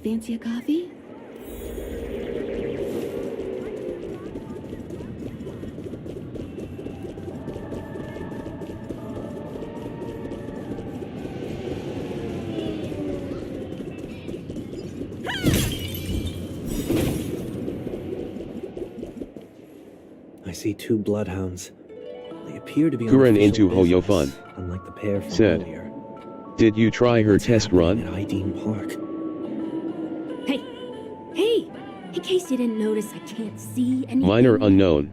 Fancy a coffee? I see two bloodhounds. They appear to be Kuren on into official Hoyofun. business, unlike the pair from Said. earlier. Did you try her What's test happening run? at Ideen Park? Hey! Hey! In case you didn't notice, I can't see anything. Minor unknown.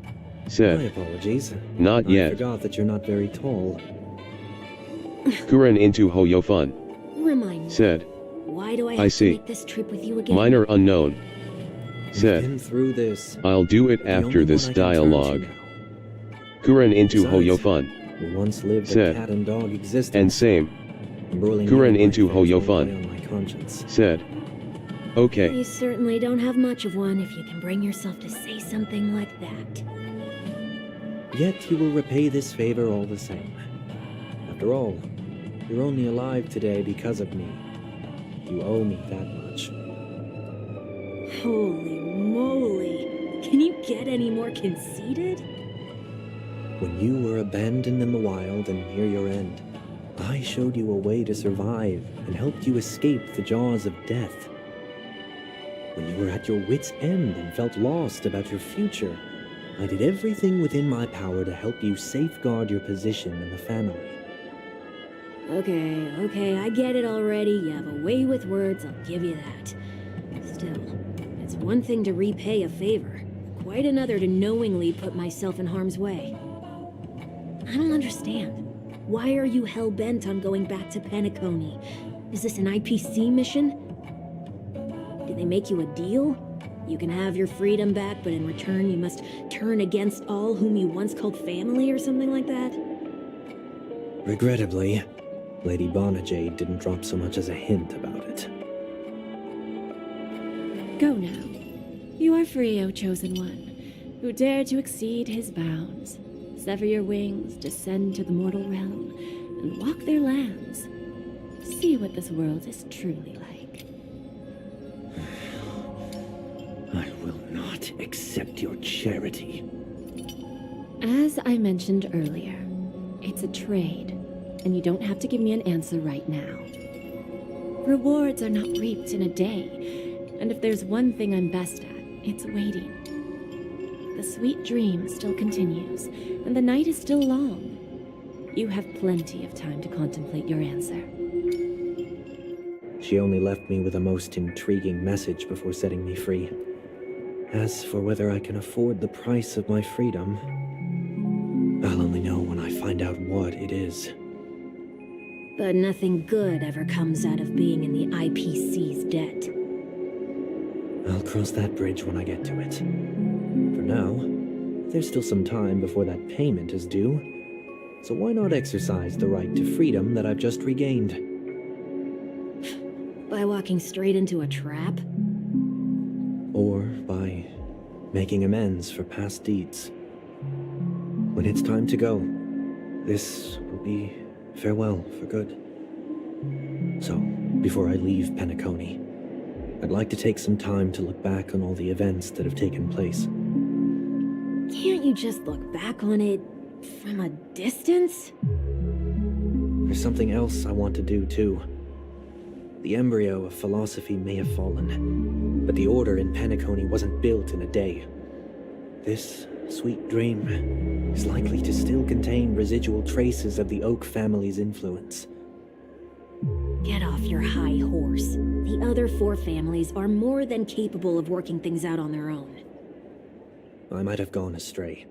My Said. apologies. Not I yet. forgot that you're not very tall. Kuren into Hoyofun. Remind me. Said. Why do I I have see. to make this trip with you again? Minor unknown. said, Been through this. I'll do it The only after one this I can turn to dialogue. now. Kuren into Besides, Hoyofun. We once lived Said. a cat and dog existence. And same. Embroiling Kuren me in into my affairs won't Hoyofun. weigh on my conscience. Said. Okay. You certainly don't have much of one if you can bring yourself to say something like that. Yet you will repay this favor all the same. After all, you're only alive today because of me. You owe me that much. Holy moly. Can you get any more conceited? When you were abandoned in the wild and near your end, I showed you a way to survive and helped you escape the jaws of death. When you were at your wit's end and felt lost about your future, I did everything within my power to help you safeguard your position in the family. Okay, I get it already. You have a way with words, I'll give you that. Still, it's one thing to repay a favor, quite another to knowingly put myself in harm's way. I don't understand. Why are you hell-bent on going back to Penacony? Is this an IPC mission? Did they make you a deal? You can have your freedom back, but in return you must turn against all whom you once called family or something like that? Regrettably, Lady Bonajade didn't drop so much as a hint about it. Go now. You are free, O Chosen One, who dare to exceed his bounds. Sever your wings, descend to the mortal realm, and walk their lands. See what this world is truly like. I will not accept your charity. As I mentioned earlier, it's a trade, and you don't have to give me an answer right now. Rewards are not reaped in a day, and if there's one thing I'm best at, it's waiting. The sweet dream still continues, and the night is still long. You have plenty of time to contemplate your answer. She only left me with a most intriguing message before setting me free. As for whether I can afford the price of my freedom, I'll only know when I find out what it is. But nothing good ever comes out of being in the IPC's debt. I'll cross that bridge when I get to it. For now, there's still some time before that payment is due, so why not exercise the right to freedom that I've just regained? By walking straight into a trap? Or by making amends for past deeds. When it's time to go, this will be farewell for good. So, before I leave Penacony, I'd like to take some time to look back on all the events that have taken place. Can't you just look back on it from a distance? There's something else I want to do too. The embryo of philosophy may have fallen, but the order in Penacony wasn't built in a day. This sweet dream is likely to still contain residual traces of the Oak family's influence. Get off your high horse. The other 4 families are more than capable of working things out on their own. I might have gone astray,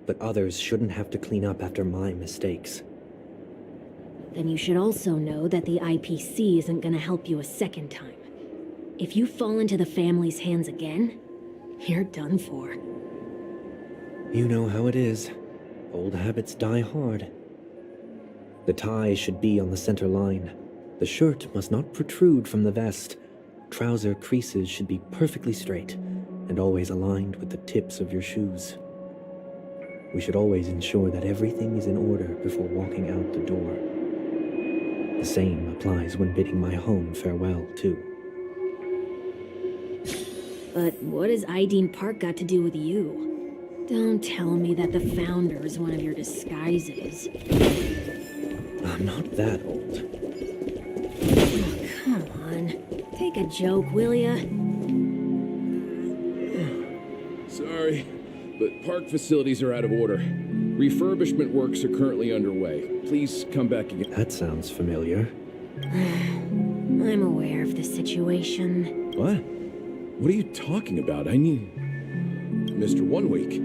but others shouldn't have to clean up after my mistakes. Then you should also know that the IPC isn't gonna help you a second time. If you fall into the family's hands again, you're done for. You know how it is. Old habits die hard. The tie should be on the center line. The shirt must not protrude from the vest. Trouser creases should be perfectly straight, and always aligned with the tips of your shoes. We should always ensure that everything is in order before walking out the door. The same applies when bidding my home farewell, too. But what has Ideen Park got to do with you? Don't tell me that the Founder is one of your disguises. I'm not that old. Oh, come on. Take a joke, will ya? Sorry, but park facilities are out of order. Refurbishment works are currently underway. Please come back again. That sounds familiar. I'm aware of the situation. What? What are you talking about? I need... Mr. One Week.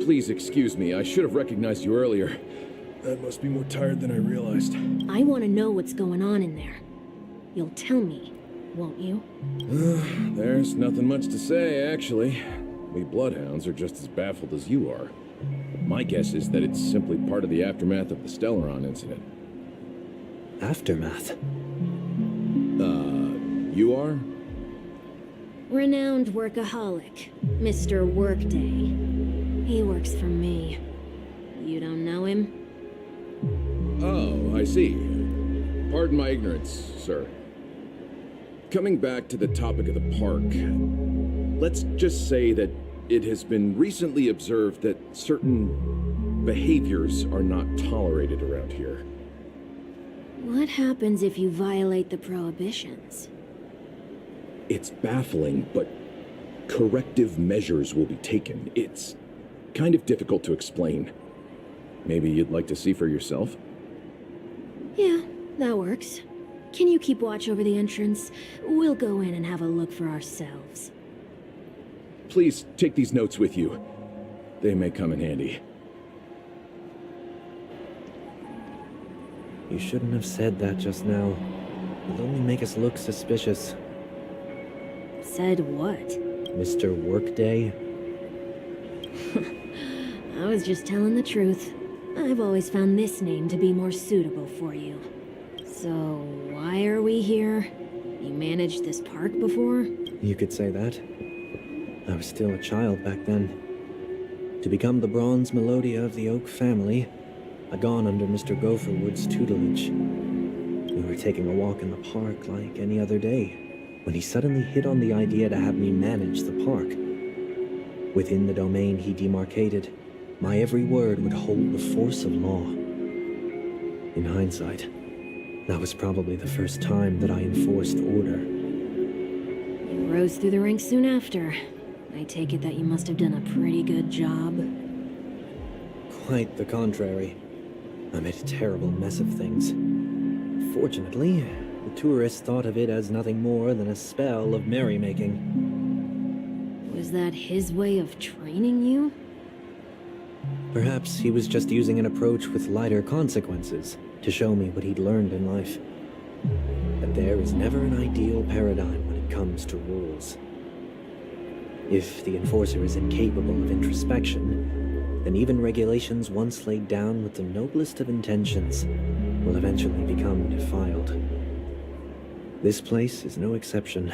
Please excuse me. I should have recognized you earlier. I must be more tired than I realized. I want to know what's going on in there. You'll tell me, won't you? There's nothing much to say, actually. We Bloodhounds are just as baffled as you are. My guess is that it's simply part of the aftermath of the Stellaron incident. Aftermath? You are? Renowned workaholic, Mr. Workday. He works for me. You don't know him? Oh, I see. Pardon my ignorance, sir. Coming back to the topic of the park, let's just say that it has been recently observed that certain behaviors are not tolerated around here. What happens if you violate the prohibitions? It's baffling, but corrective measures will be taken. It's kind of difficult to explain. Maybe you'd like to see for yourself? Yeah, that works. Can you keep watch over the entrance? We'll go in and have a look for ourselves. Please take these notes with you. They may come in handy. You shouldn't have said that just now. It'll only make us look suspicious. Said what? Mr. Workday? I was just telling the truth. I've always found this name to be more suitable for you. So, why are we here? You managed this park before? You could say that. I was still a child back then. To become the bronze Melodia of the Oak family, I'd gone under Mr. Gopherwood's tutelage. We were taking a walk in the park like any other day, when he suddenly hit on the idea to have me manage the park. Within the domain he demarcated, my every word would hold the force of law. In hindsight, that was probably the first time that I enforced order. You rose through the ranks soon after. I take it that you must have done a pretty good job. Quite the contrary. I made a terrible mess of things. Fortunately, the tourists thought of it as nothing more than a spell of merrymaking. Was that his way of training you? Perhaps he was just using an approach with lighter consequences to show me what he'd learned in life. That there is never an ideal paradigm when it comes to rules. If the enforcer is incapable of introspection, then even regulations once laid down with the noblest of intentions will eventually become defiled. This place is no exception.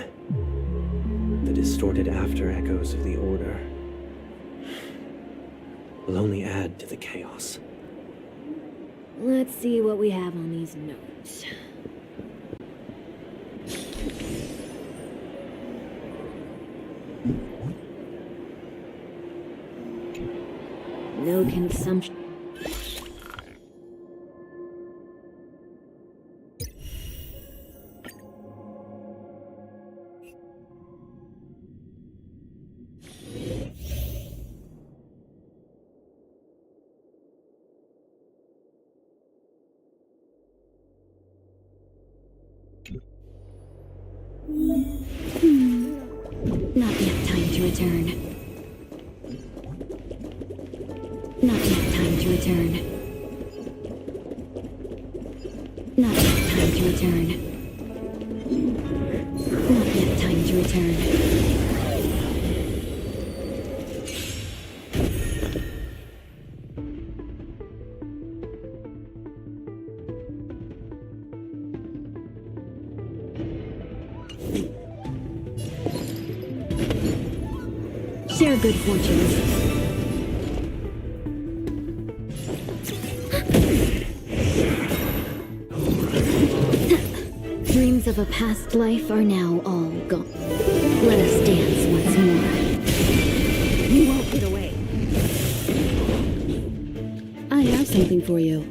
The distorted after-echoes of the Order will only add to the chaos. Let's see what we have on these notes. No consumption. Not yet time to return. Not yet time to return. Not yet time to return. Not yet time to return. Share good fortunes. Dreams of a past life are now all gone. Let us dance once more. You won't get away. I have something for you.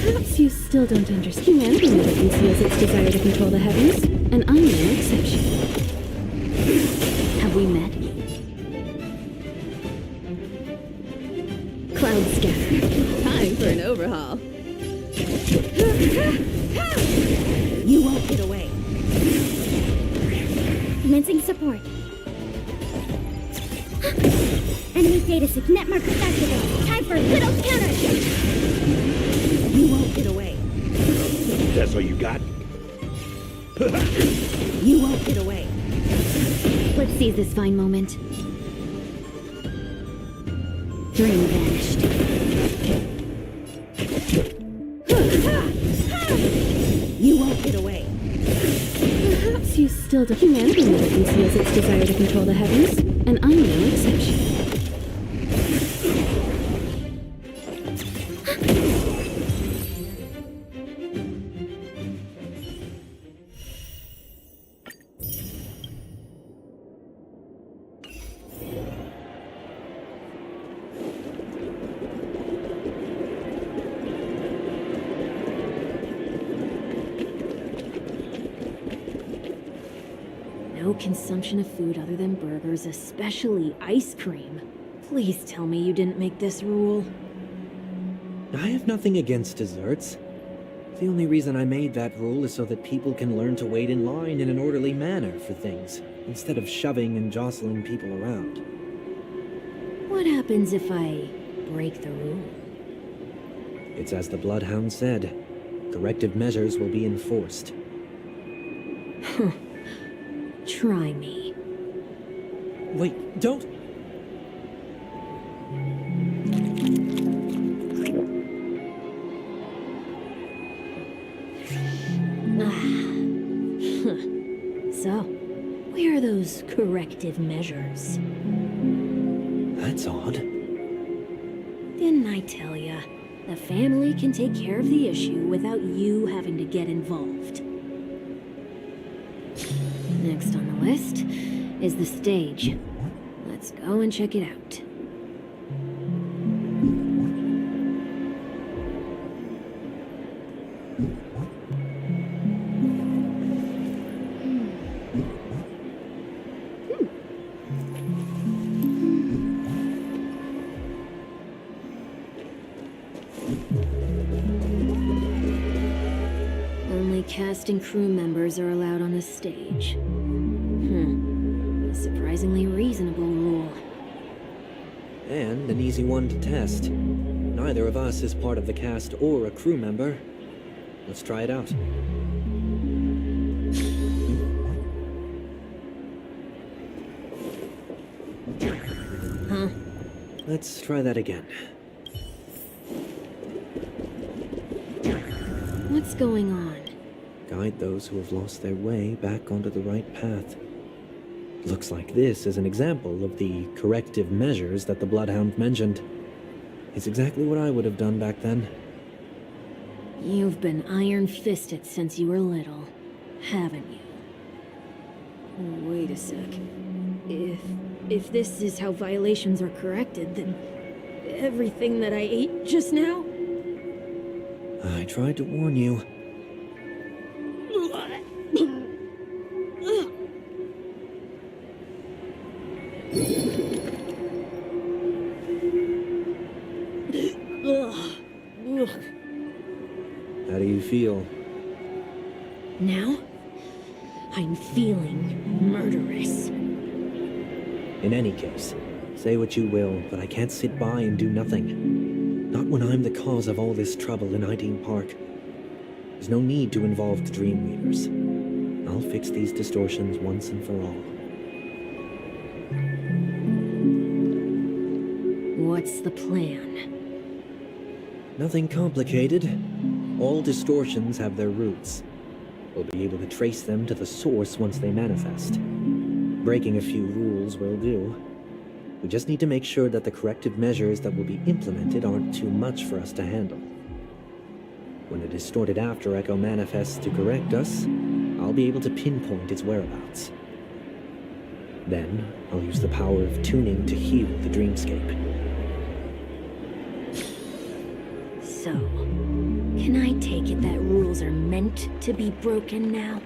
Perhaps you still don't understand. Humanity never conceals its desire to control the heavens, and I'm no exception. Have we met? Cloud scatter. Time for an overhaul. You won't get away. Commencing support. Enemy data sig net markers activated. Time for little counter. You won't get away. That's all you got? You won't get away. Let's seize this fine moment. Dream vanished. You won't get away. Perhaps you still don't. Humanity never conceals its desire to control the heavens, and I'm no exception. No consumption of food other than burgers, especially ice cream. Please tell me you didn't make this rule. I have nothing against desserts. The only reason I made that rule is so that people can learn to wait in line in an orderly manner for things, instead of shoving and jostling people around. What happens if I break the rule? It's as the Bloodhound said. Corrective measures will be enforced. Try me. Wait, don't! So, where are those corrective measures? That's odd. Didn't I tell ya? The family can take care of the issue without you having to get involved. Next on the list is the stage. Let's go and check it out. Only cast and crew members are allowed on the stage. A surprisingly reasonable rule. And an easy one to test. Neither of us is part of the cast or a crew member. Let's try it out. Huh? Let's try that again. What's going on? Guide those who have lost their way back onto the right path. Looks like this is an example of the corrective measures that the Bloodhound mentioned. It's exactly what I would have done back then. You've been iron-fisted since you were little, haven't you? Wait a sec. If this is how violations are corrected, then everything that I ate just now? I tried to warn you. How do you feel? Now, I'm feeling murderous. In any case, say what you will, but I can't sit by and do nothing. Not when I'm the cause of all this trouble in Ideen Park. There's no need to involve the Dream Weavers. I'll fix these distortions once and for all. What's the plan? Nothing complicated. All distortions have their roots. We'll be able to trace them to the source once they manifest. Breaking a few rules will do. We just need to make sure that the corrective measures that will be implemented aren't too much for us to handle. When a distorted after echo manifests to correct us, I'll be able to pinpoint its whereabouts. Then, I'll use the power of tuning to heal the dreamscape. So, can I take it that rules are meant to be broken now?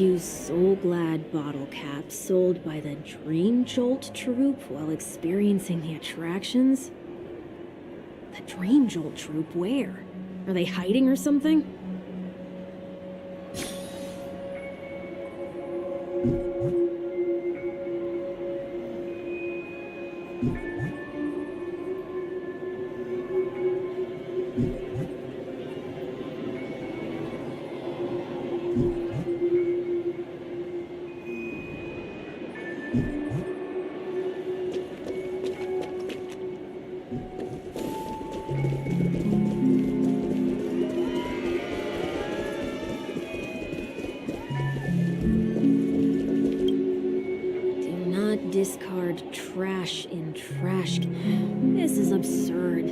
use Soul Glad bottle caps sold by the Dream Jolt troupe while experiencing the attractions? The Dream Jolt troupe, where? Are they hiding or something? Discard trash in trash. This is absurd.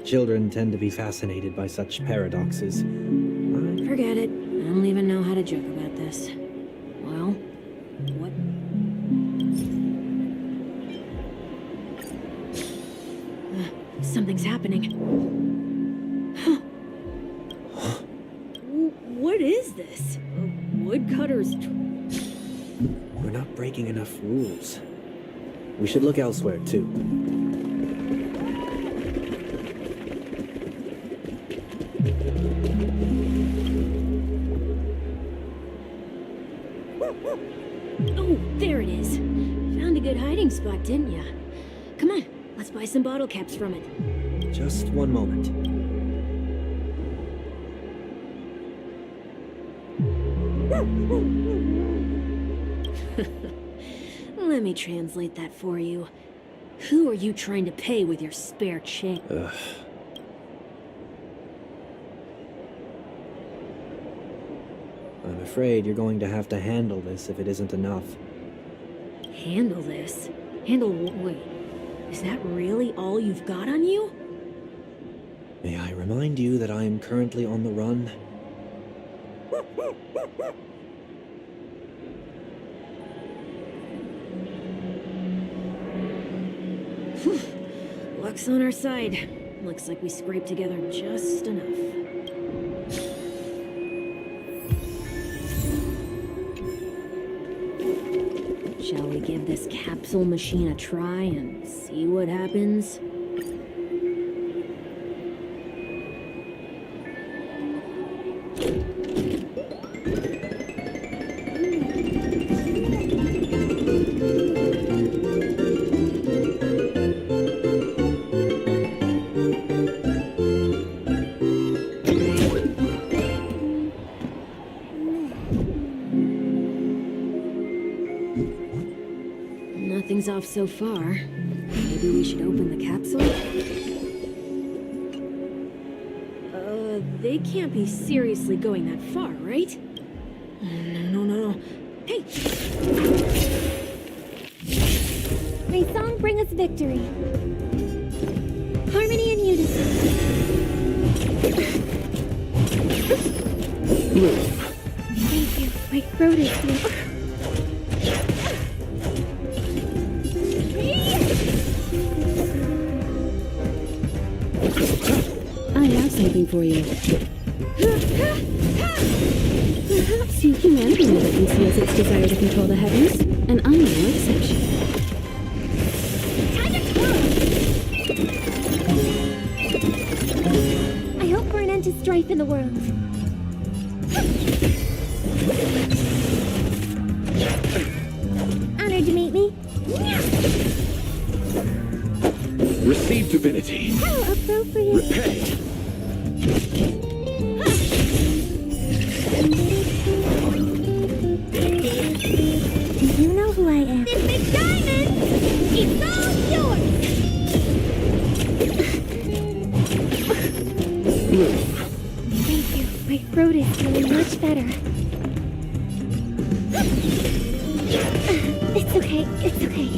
Children tend to be fascinated by such paradoxes. Forget it. I don't even know how to joke about this. Well, what? Something's happening. What is this? A woodcutter's... We're not breaking enough rules. We should look elsewhere, too. Oh, there it is. Found a good hiding spot, didn't ya? Come on, let's buy some bottle caps from it. Just one moment. Let me translate that for you. Who are you trying to pay with your spare change? I'm afraid you're going to have to handle this if it isn't enough. Handle this? Handle what? Wait, is that really all you've got on you? May I remind you that I am currently on the run? Luck's on our side. Looks like we scraped together just enough. Shall we give this capsule machine a try and see what happens? Nothing's off so far. Maybe we should open the capsule? They can't be seriously going that far, right? No. Hey! May song bring us victory. Harmony and unison. Thank you. My throat is sore. I have something for you. Perhaps you humanity never conceals its desire to control the heavens, and I'm no exception. I hope for an end to strife in the world. Honored to meet me. Receive divinity. How appropriate. Repay. You know who I am. This big diamond! It's all yours! Thank you. My throat is feeling much better. It's okay. It's okay.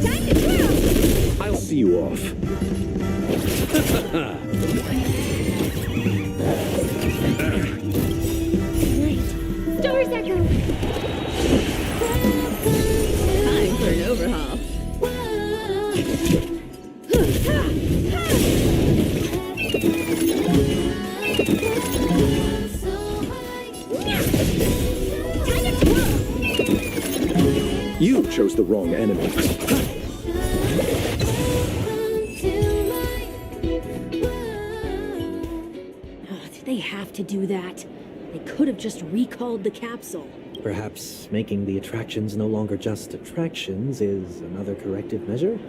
Time to twirl! I'll see you off. Night. Stars echo! Time for an overhaul. You chose the wrong enemy. Did they have to do that? They could have just recalled the capsule. Perhaps making the attractions no longer just attractions is another corrective measure?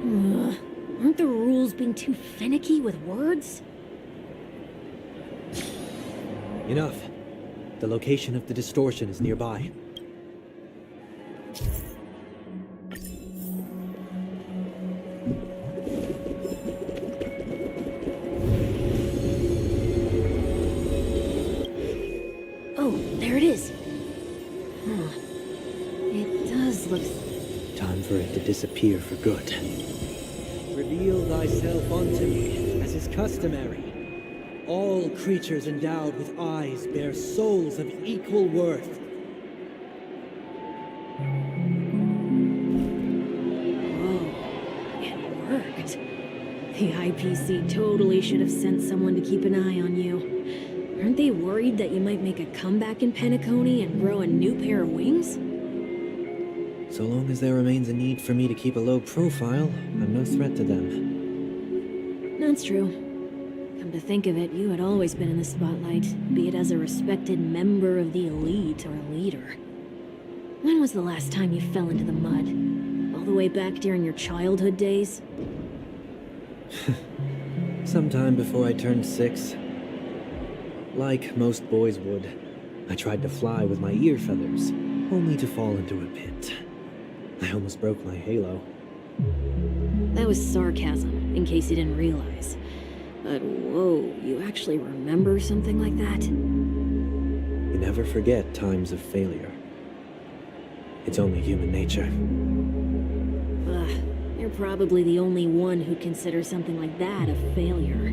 Aren't the rules being too finicky with words? Enough. The location of the distortion is nearby. Oh, there it is. It does look... Time for it to disappear for good. Reveal thyself unto me, as is customary. All creatures endowed with eyes bear souls of equal worth. Whoa, it worked. The IPC totally should have sent someone to keep an eye on you. Aren't they worried that you might make a comeback in Penacony and grow a new pair of wings? So long as there remains a need for me to keep a low profile, I'm no threat to them. That's true. Come to think of it, you had always been in the spotlight, be it as a respected member of the elite or a leader. When was the last time you fell into the mud? All the way back during your childhood days? Sometime before I turned 6. Like most boys would, I tried to fly with my ear feathers, only to fall into a pit. I almost broke my halo. That was sarcasm, in case you didn't realize. But whoa, you actually remember something like that? You never forget times of failure. It's only human nature. You're probably the only one who'd consider something like that a failure.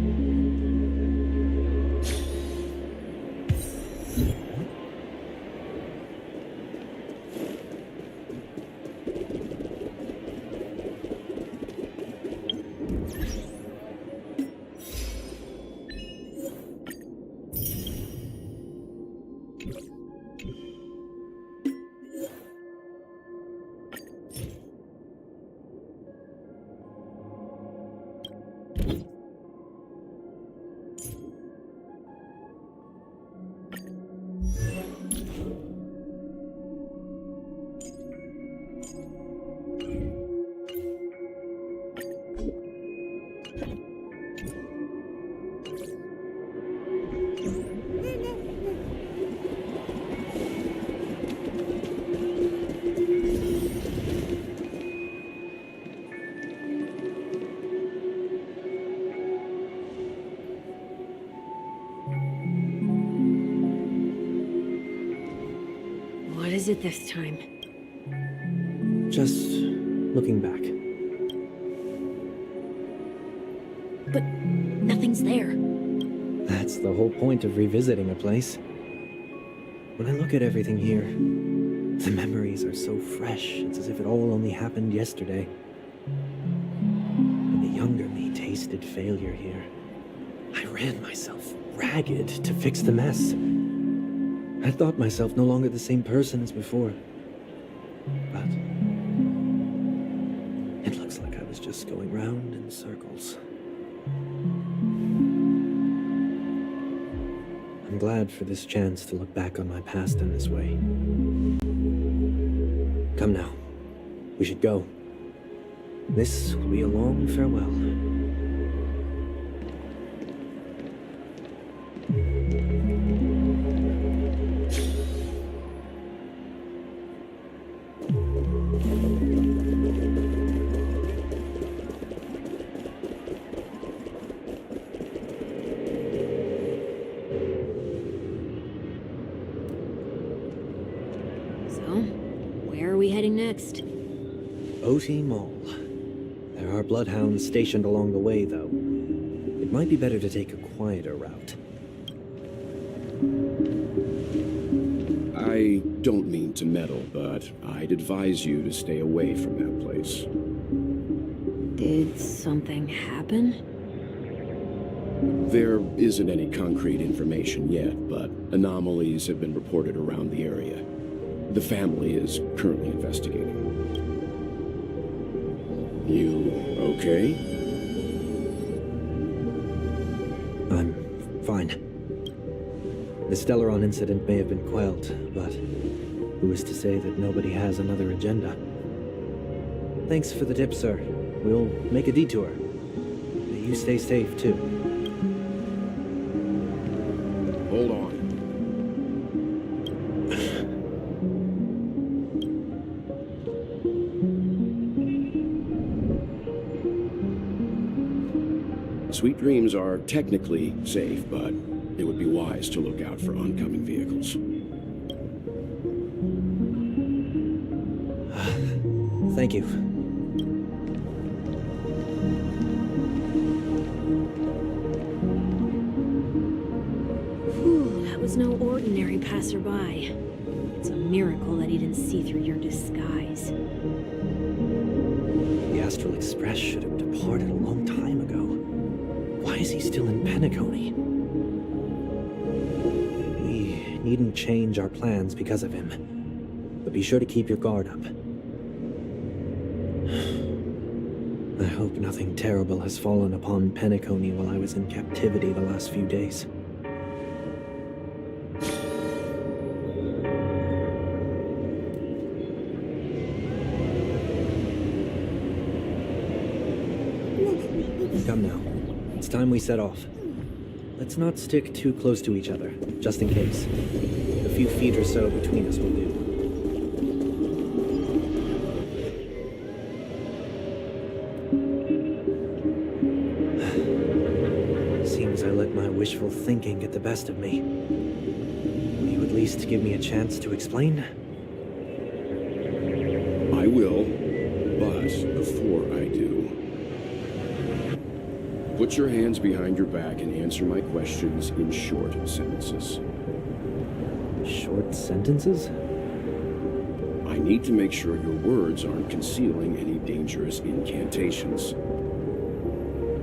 What is it this time? Just looking back. But nothing's there. That's the whole point of revisiting a place. When I look at everything here, the memories are so fresh, it's as if it all only happened yesterday. When the younger me tasted failure here, I ran myself ragged to fix the mess. I thought myself no longer the same person as before. But it looks like I was just going round in circles. I'm glad for this chance to look back on my past in this way. Come now, we should go. This will be a long farewell. Where are we heading next? OT Mall. There are bloodhounds stationed along the way, though. It might be better to take a quieter route. I don't mean to meddle, but I'd advise you to stay away from that place. Did something happen? There isn't any concrete information yet, but anomalies have been reported around the area. The family is currently investigating. You okay? I'm fine. The Stellaron incident may have been quelled, but who is to say that nobody has another agenda? Thanks for the tip, sir. We'll make a detour. You stay safe, too. Hold on. Sweet Dreams are technically safe, but it would be wise to look out for oncoming vehicles. Thank you. Whew, that was no ordinary passerby. It's a miracle that he didn't see through your disguise. The Astral Express should have departed a long time ago. Why is he still in Penacony? We needn't change our plans because of him. But be sure to keep your guard up. I hope nothing terrible has fallen upon Penacony while I was in captivity the last few days. Come now. It's time we set off. Let's not stick too close to each other, just in case. A few feet or so between us will do. Seems I let my wishful thinking get the best of me. Will you at least give me a chance to explain? I will, but before I do, put your hands behind your back and answer my questions in short sentences. Short sentences? I need to make sure your words aren't concealing any dangerous incantations.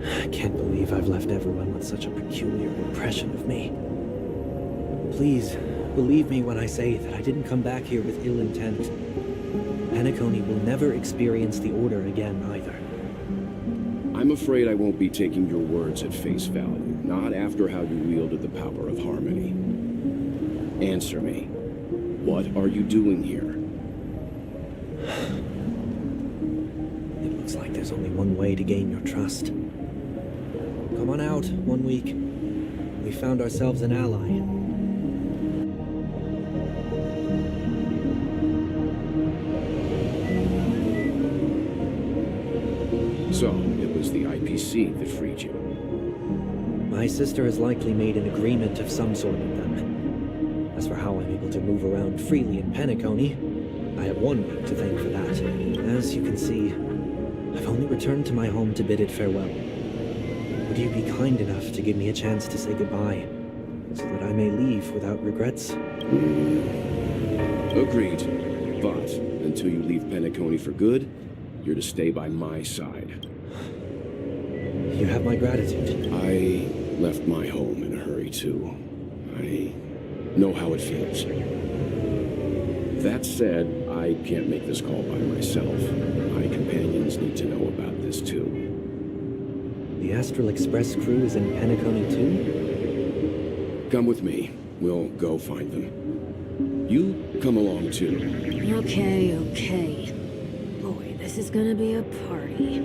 I can't believe I've left everyone with such a peculiar impression of me. Please, believe me when I say that I didn't come back here with ill intent. Penacony will never experience the Order again, either. I'm afraid I won't be taking your words at face value, not after how you wielded the power of harmony. Answer me. What are you doing here? It looks like there's only one way to gain your trust. Come on out, 1 week. We found ourselves an ally. So, it was the IPC that freed you. My sister has likely made an agreement of some sort with them. As for how I'm able to move around freely in Penacony, I have 1 week to thank for that. As you can see, I've only returned to my home to bid it farewell. Would you be kind enough to give me a chance to say goodbye, so that I may leave without regrets? Agreed. But, until you leave Penacony for good, you're to stay by my side. You have my gratitude. I left my home in a hurry, too. I know how it feels. That said, I can't make this call by myself. My companions need to know about this, too. The Astral Express crew is in Penacony, too? Come with me. We'll go find them. You come along, too. Okay. Boy, this is gonna be a party.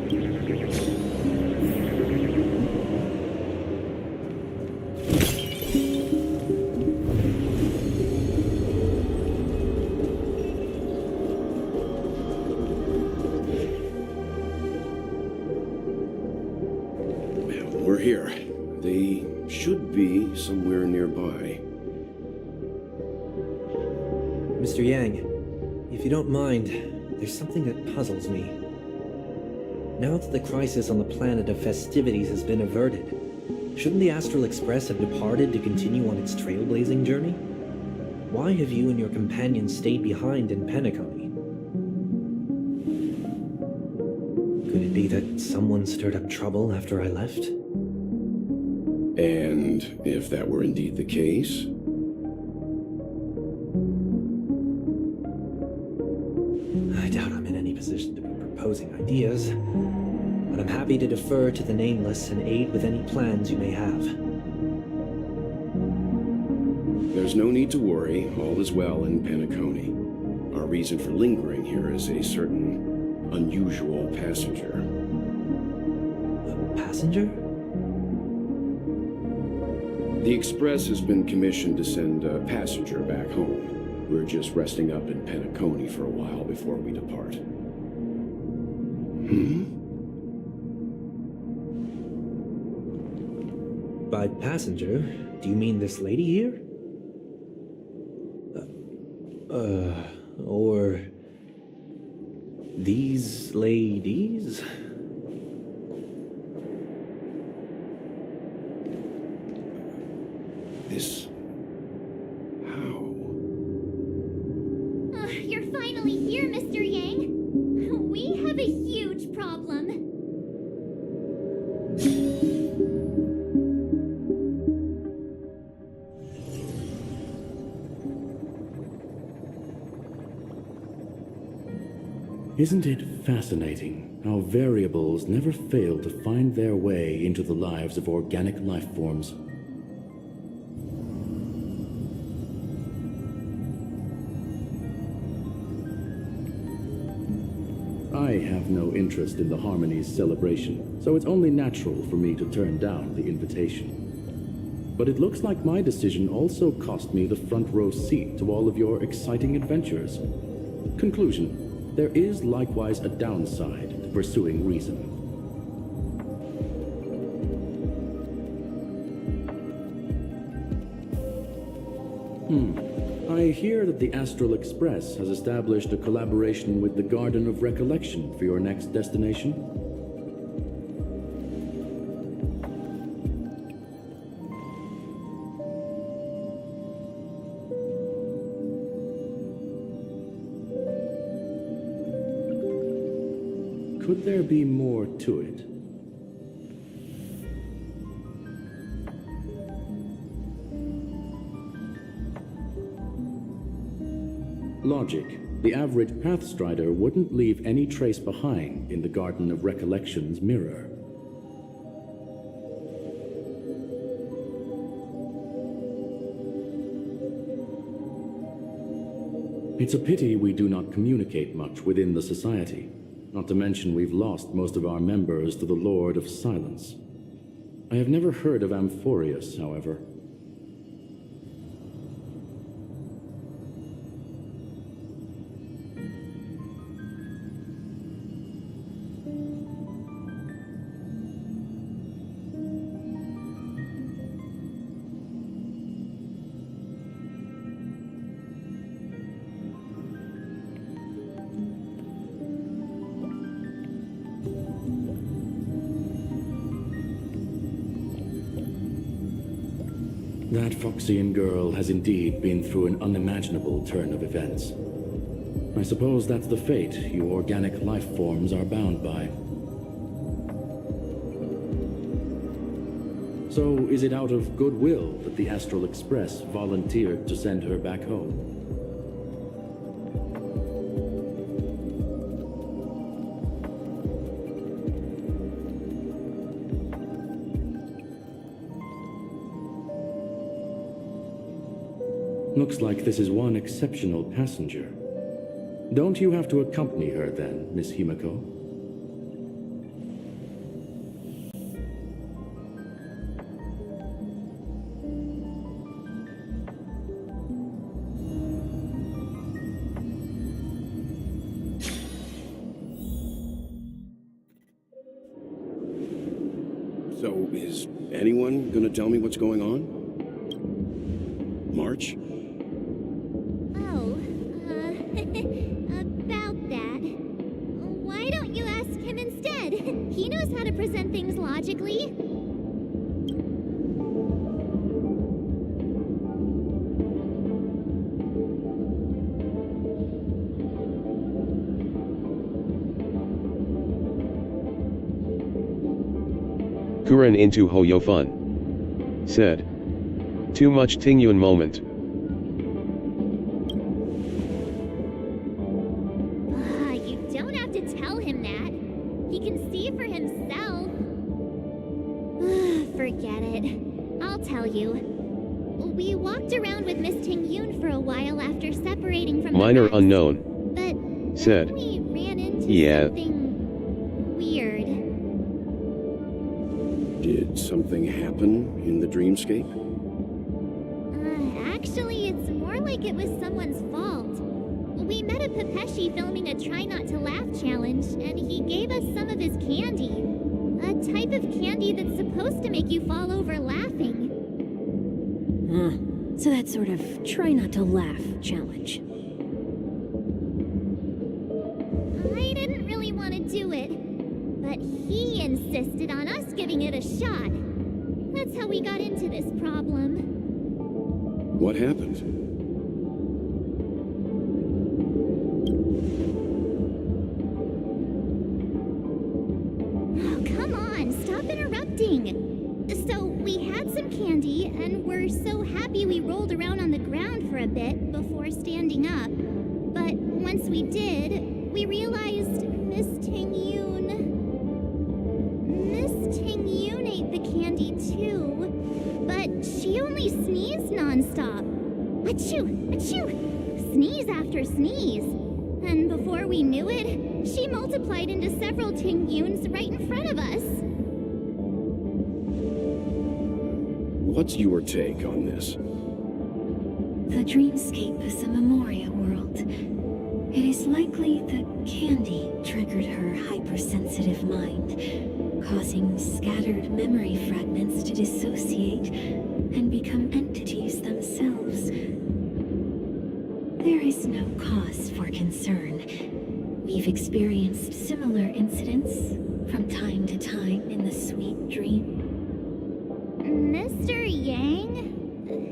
We're here. They should be somewhere nearby. Mr. Yang, if you don't mind, there's something that puzzles me. Now that the crisis on the planet of festivities has been averted, shouldn't the Astral Express have departed to continue on its trailblazing journey? Why have you and your companions stayed behind in Penacony? Could it be that someone stirred up trouble after I left? And if that were indeed the case, position to be proposing ideas, but I'm happy to defer to the Nameless and aid with any plans you may have. There's no need to worry. All is well in Penacony. Our reason for lingering here is a certain unusual passenger. A passenger? The Express has been commissioned to send a passenger back home. We're just resting up in Penacony for a while before we depart. By passenger, do you mean this lady here? Or these ladies? This... how? You're finally here, Mr. Yang. We have a huge problem. Isn't it fascinating how variables never fail to find their way into the lives of organic life forms? I have no interest in the Harmony's celebration, so it's only natural for me to turn down the invitation. But it looks like my decision also cost me the front row seat to all of your exciting adventures. Conclusion. There is likewise a downside to pursuing reason. I hear that the Astral Express has established a collaboration with the Garden of Recollection for your next destination. Could there be more to it? Logic. The average Pathstrider wouldn't leave any trace behind in the Garden of Recollection's mirror. It's a pity we do not communicate much within the society. Not to mention we've lost most of our members to the Lord of Silence. I have never heard of Amphorius, however. That Foxian girl has indeed been through an unimaginable turn of events. I suppose that's the fate you organic life forms are bound by. So, is it out of goodwill that the Astral Express volunteered to send her back home? Looks like this is one exceptional passenger. Don't you have to accompany her then, Miss Himiko? So, is anyone gonna tell me what's going on? March? Oh, about that. Why don't you ask him instead? He knows how to present things logically. Kuren into Hoyofun. Said. Too much Tingyun moment. You don't have to We walked around with Miss Ting Yoon for a while after separating from Minor the rest, unknown. But Said. then we ran into Yeah. something weird. Did something happen in the dreamscape? Actually, it's more like it was someone's fault. We met a Pepeshi filming a Try Not to Laugh challenge, and he gave us some of his candy. A type of candy that's supposed to make you fall over laughing. So that sort of try not to laugh challenge. I didn't really want to do it, but he insisted on us giving it a shot. That's how we got into this problem. What happened? Oh, come on, stop interrupting. So, we had some candy, and we're so happy we rolled around on the ground for a bit before standing up. But once we did, we realized Miss Ting Yoon ate the candy too. But she only sneezed nonstop. Achoo! Achoo! Sneeze after sneeze. And before we knew it, she multiplied into several Ting Yoons right in front of us. What's your take on this? The dreamscape is a memoria world. It is likely the candy triggered her hypersensitive mind, causing scattered memory fragments to dissociate and become entities themselves. There is no cause for concern. We've experienced similar incidents from time to time in the sweet dream. Mr. Yang?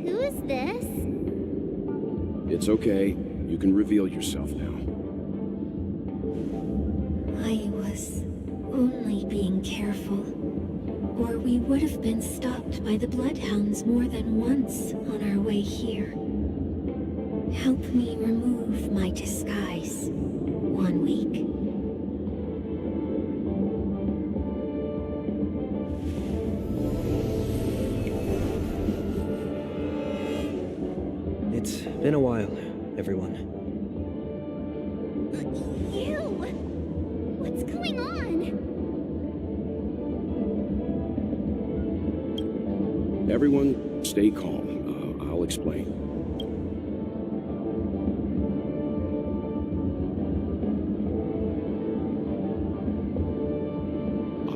Who's this? It's okay. You can reveal yourself now. I was only being careful, or we would have been stopped by the bloodhounds more than once on our way here. Help me remove my disguise. 1 week. It's been a while, everyone. You! What's going on? Everyone, stay calm. I'll explain.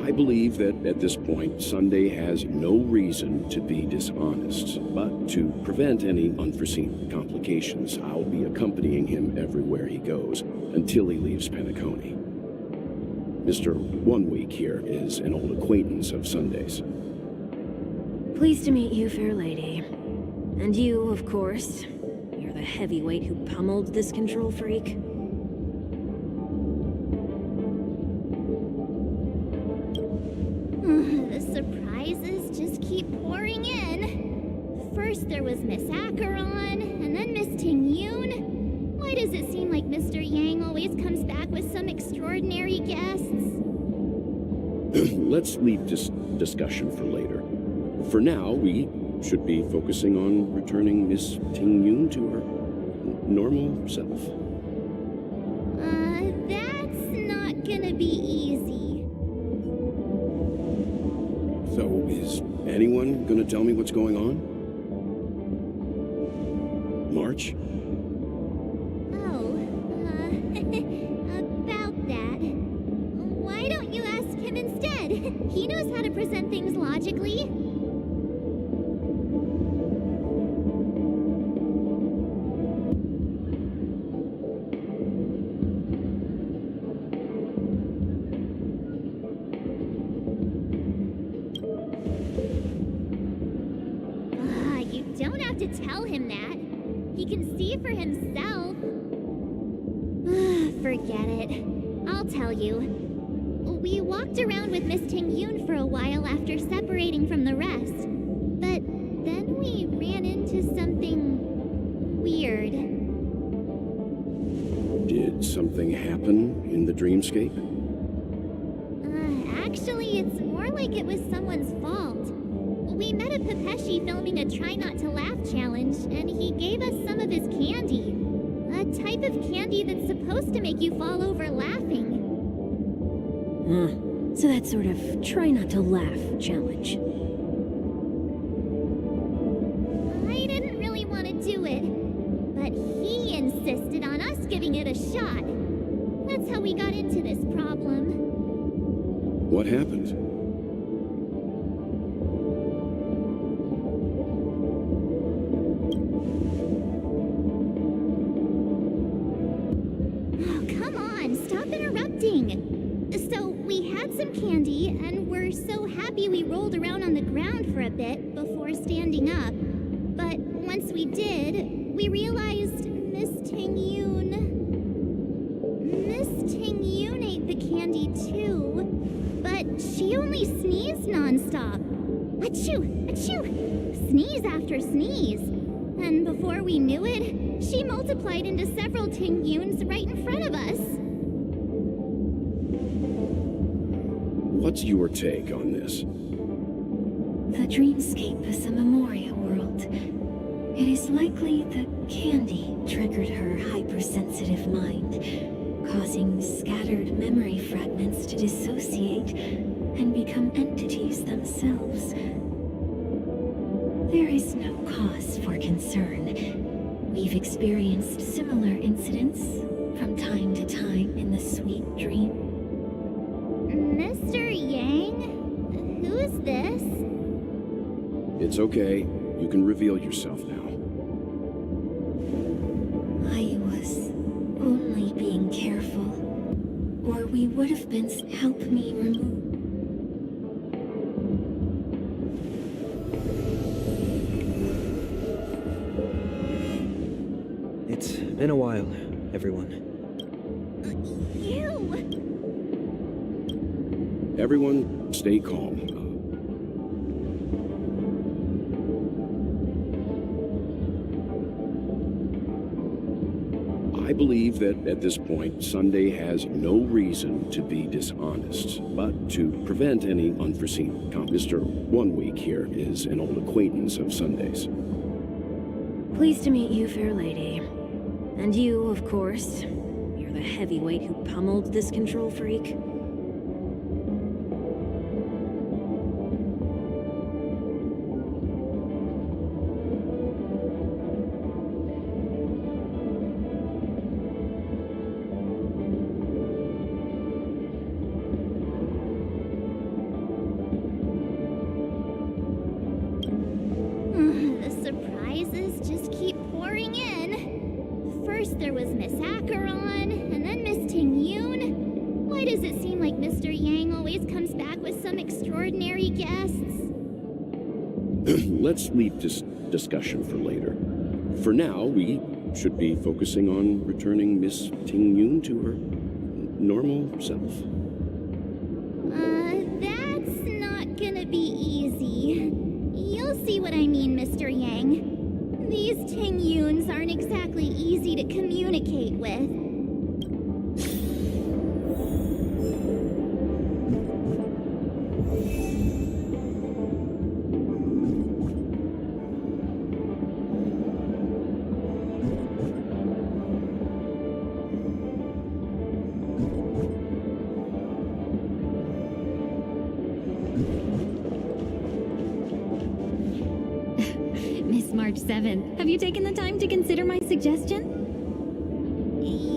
I believe that at this point, Sunday has no reason to be dishonest. But to prevent any unforeseen complications, I'll be accompanying him everywhere he goes until he leaves Penacony. Mr. 1 Week here is an old acquaintance of Sunday's. Pleased to meet you, fair lady. And you, of course. You're the heavyweight who pummeled this control freak. The surprises just keep pouring in. First there was Miss Acheron, and then Miss Ting Yoon. Why does it seem like Mr. Yang always comes back with some extraordinary guests? Let's leave this discussion for later. For now, we should be focusing on returning Miss Ting Yoon to her normal self. That's not gonna be easy. So, is anyone gonna tell me what's going on? March? Oh, about that. Why don't you ask him instead? He knows how to present things logically. You don't have to tell him that. He can see for himself. Forget it. I'll tell you. We walked around with Miss Ting Yoon for a while after separating from the rest. But then we ran into something weird. Did something happen in the dreamscape? Actually, it's more like it was someone's fault. We met spotted Pepeshi filming a Try Not to Laugh challenge, and he gave us some of his candy. A type of candy that's supposed to make you fall over laughing. So that sort of try not to laugh challenge. I didn't really want to do it, but he insisted on us giving it a shot. That's how we got into this problem. What happened? Oh, come on, stop interrupting. So, we had some candy, and we're so happy we rolled around on the ground for a bit before standing up. But once we did, we realized Miss Ting-Yoon ate the candy too, but she only sneezed nonstop. Achoo! Achoo! Sneeze after sneeze. And before we knew it, she multiplied into several Ting-Yoons right in front of us. What's your take on this? The dreamscape is a Memoria world. It is likely the candy triggered her hypersensitive mind, causing scattered memory fragments to dissociate and become entities themselves. There is no cause for concern. We've experienced similar incidents from time to time in the sweet dream. Mr. Yang? Who is this? It's okay. You can reveal yourself now. I was only being careful, or we would have been. Help me remove. It's been a while, everyone. You! Everyone, stay calm. I believe that at this point, Sunday has no reason to be dishonest, but to prevent any unforeseen Mr. 1 Week here is an old acquaintance of Sunday's. Pleased to meet you, fair lady. And you, of course. You're the heavyweight who pummeled this control freak. The surprises just keep pouring in. First there was Miss Acheron, and then Miss Ting-Yoon. Why does it seem like Mr. Yang always comes back with some extraordinary guests? Let's leave this discussion for later. For now, we should be focusing on returning Miss Ting-Yoon to her normal self. That's not gonna be easy. You'll see what I mean, Mr. Yang. These Ting-Yoons aren't exactly easy to communicate with. Miss March 7, have you taken the time to consider my suggestion?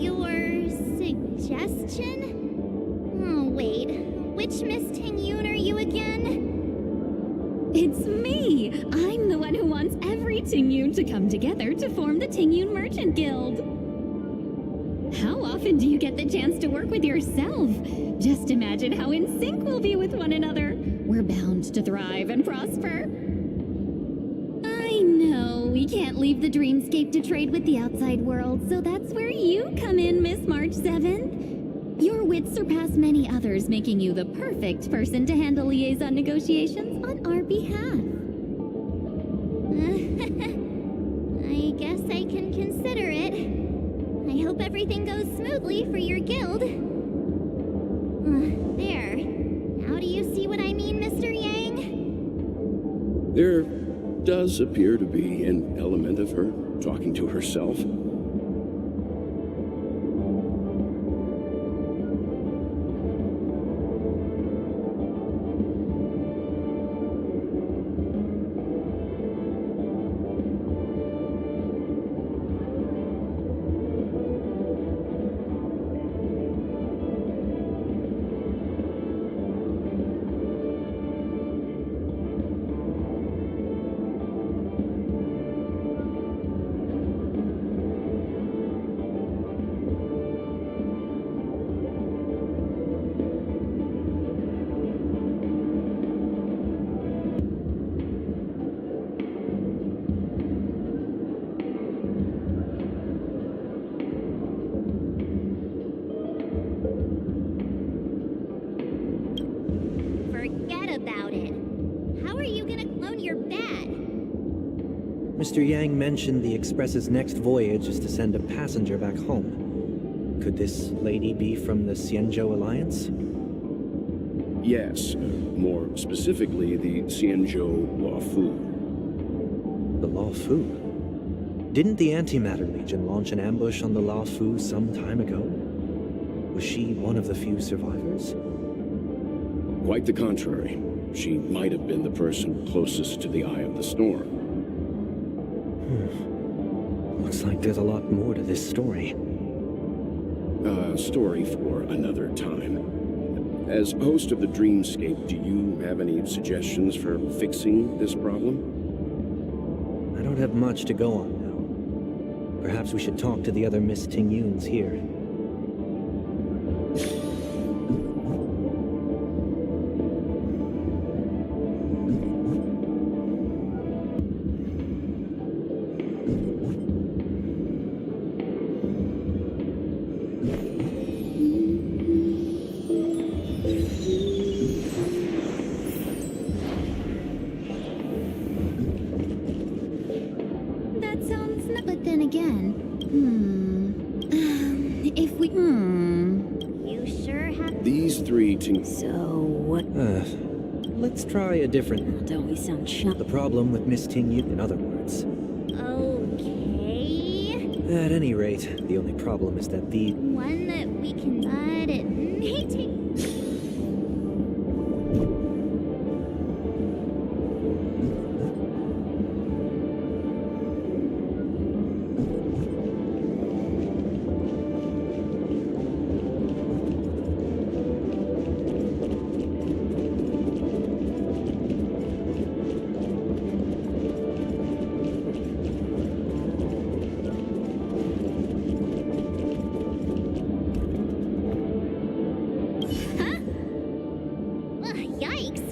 Your suggestion? Oh, wait. Which Miss Ting-Yoon are you again? It's me! I'm the one who wants every Ting-Yoon to come together to form the Ting-Yoon Merchant Guild. How often do you get the chance to work with yourself? Just imagine how in sync we'll be with one another. We're bound to thrive and prosper. I know, we can't leave the dreamscape to trade with the outside world, so that's where you come in, Miss March 7th. Your wits surpass many others, making you the perfect person to handle liaison negotiations on our behalf. I guess I can consider it. I hope everything goes smoothly for your guild. There. Now do you see what I mean, Mr. Yang? There does appear to be an element of her talking to herself. Forget about it. How are you gonna clone your bat? Mr. Yang mentioned the Express's next voyage is to send a passenger back home. Could this lady be from the Xianzhou Alliance? Yes, more specifically, the Xianzhou Lofi. The Lofi? Didn't the Antimatter Legion launch an ambush on the Lofi some time ago? Was she one of the few survivors? Quite the contrary. She might have been the person closest to the eye of the storm. Looks like there's a lot more to this story. A story for another time. As host of the Dreamscape, do you have any suggestions for fixing this problem? I don't have much to go on now. Perhaps we should talk to the other Miss Tingyuns here. But then again, if we, you sure have. These three So, what? Let's try a different. Don't we sound chump? The problem with Miss Tingyun, in other words. Okay. At any rate, the only problem is that the One that we can, but it may take. Yikes!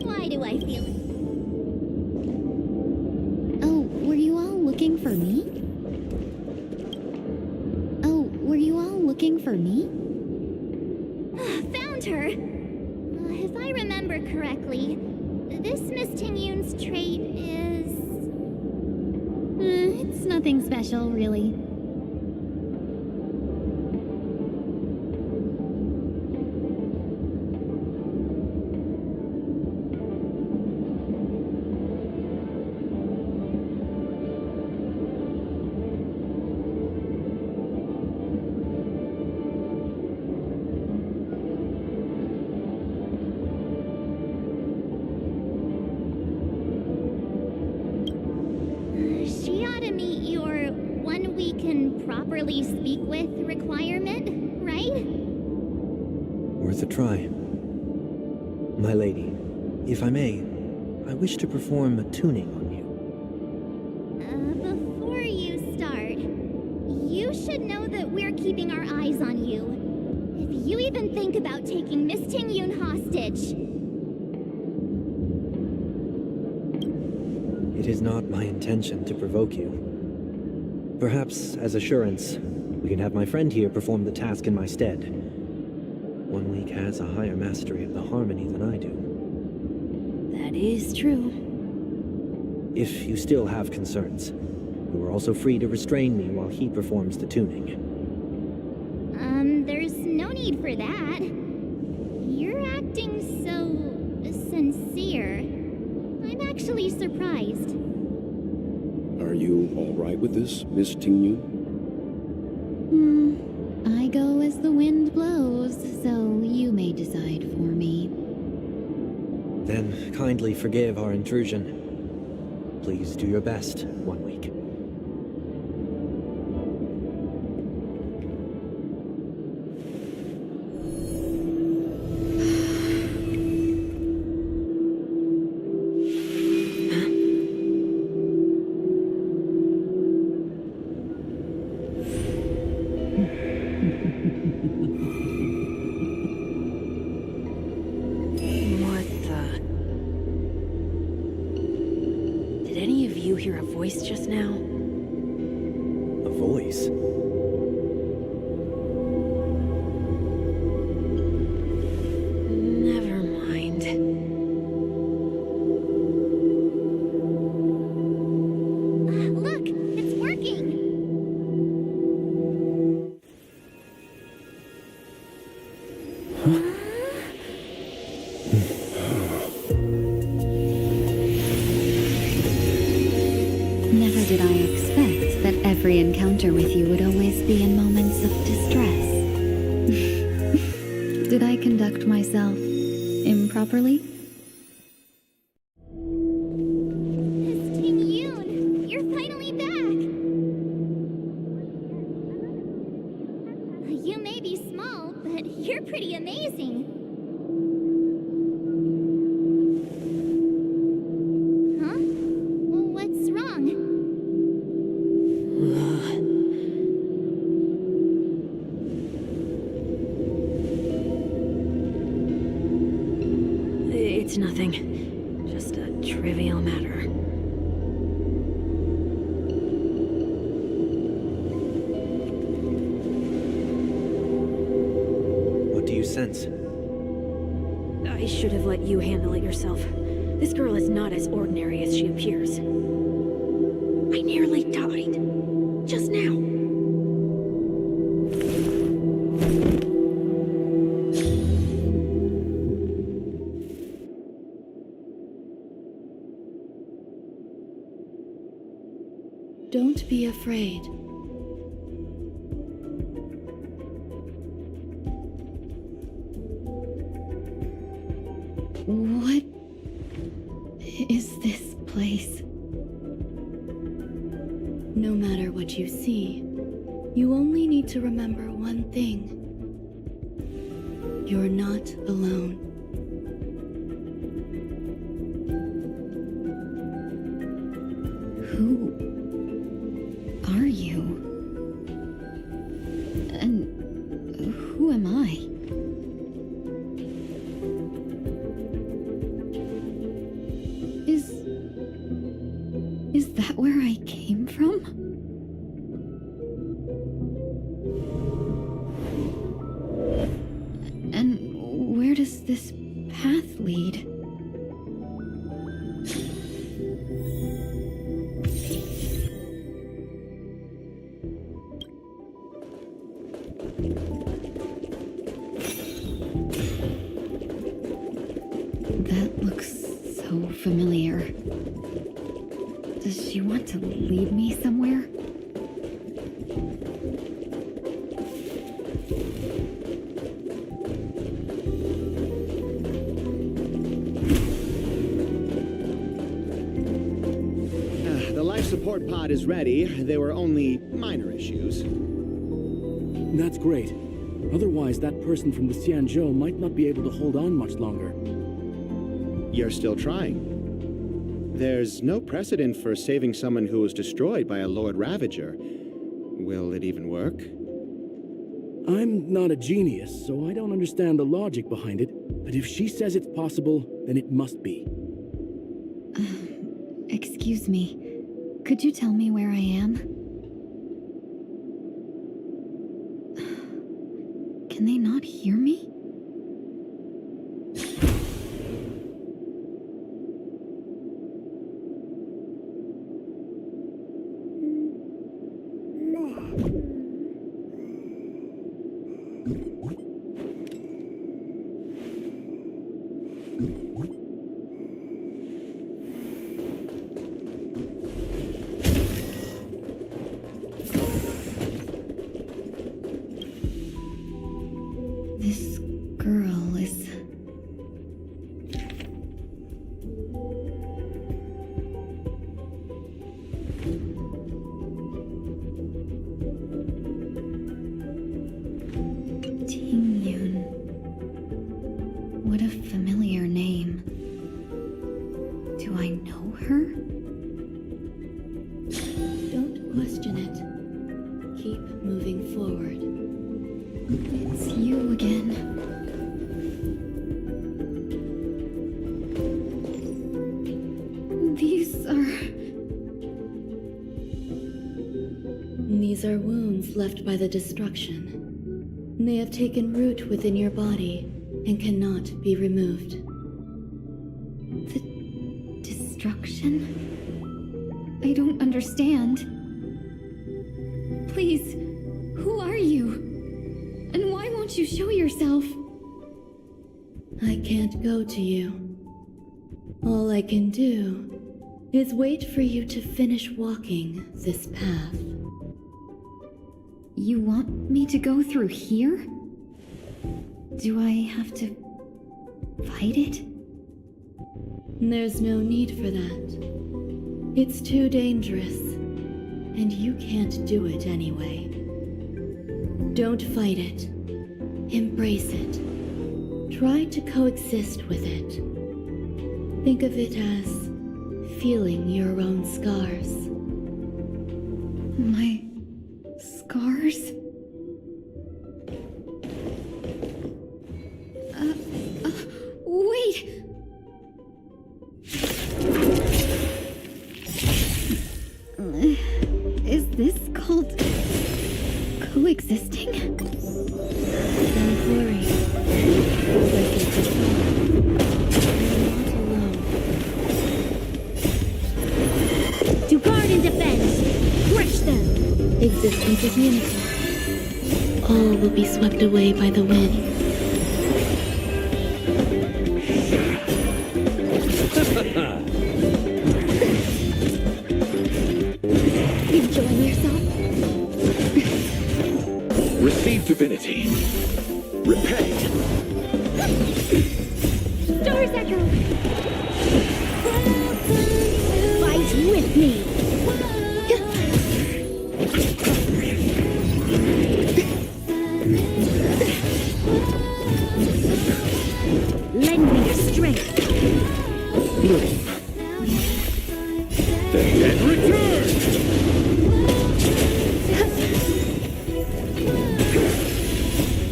Why do I feel it? Looking for me? Oh, were you all looking for me? Found her! If I remember correctly, this Miss Tingyun's trait is... it's nothing special, really. She ought to meet your one we can properly speak with requirement, right? Worth a try. My lady, if I may, I wish to perform a tuning on you. Before you start, you should know that we're keeping our eyes on you. If you even think about taking Miss Tingyun hostage. It It is not my intention to provoke you. Perhaps, as assurance, we can have my friend here perform the task in my stead. 1 week has a higher mastery of the harmony than I do. That is true. If you still have concerns, you are also free to restrain me while he performs the tuning. There's no need for that. You're acting so sincere. I'm actually surprised. Are you all right with this, Miss Tingyun? I go as the wind blows, so you may decide for me. Then kindly forgive our intrusion. Please do your best, 1 week. What the? Did any of you hear a voice just now? A voice? Never mind. Look, it's working. Never did I expect that every encounter with you would always be in moments of distress. Did I conduct myself improperly? Miss Tingyun, you're finally back. You may be small, but you're pretty amazing. Huh? What's wrong? It's nothing. Just a trivial matter. What do you sense? I should have let you handle it yourself. This girl is not as ordinary as she appears. I nearly died. Just now. Don't be afraid. What is this place? No matter what you see, you only need to remember one thing. You're not alone. Who are you? And who am I? Is that where I came from? And where does this path lead? That looks so familiar. Does she want to lead me somewhere? The life support pod is ready. There were only minor issues. That's great. Otherwise, that person from the Xianzhou might not be able to hold on much longer. You're still trying. There's no precedent for saving someone who was destroyed by a Lord Ravager. Will it even work? I'm not a genius, so I don't understand the logic behind it, but if she says it's possible, then it must be. Excuse Excuse me. Could you tell me where I am? Can they not hear me? This girl is... Ting-Yun. What a familiar name. Do I know her? Don't question it. Keep moving forward. It's you again. These are wounds left by the destruction. They have taken root within your body and cannot be removed. The destruction? I don't understand. Please, who are you? And why won't you show yourself? I can't go to you. All I can do is wait for you to finish walking this path. You want me to go through here? Do I have to fight it? There's no need for that. It's too dangerous, and you can't do it anyway. Don't fight it. Embrace it. Try to coexist with it. Think of it as feeling your own scars. My scars? Wait! Is this called coexisting? Don't worry. Like it's you're not alone. To guard and defend! Crush them! Existence is unity. All will be swept away by the wind. Enjoying yourself? Receive divinity. Repay. Stars Echo! Fight with me! Lend me your strength! The dead return!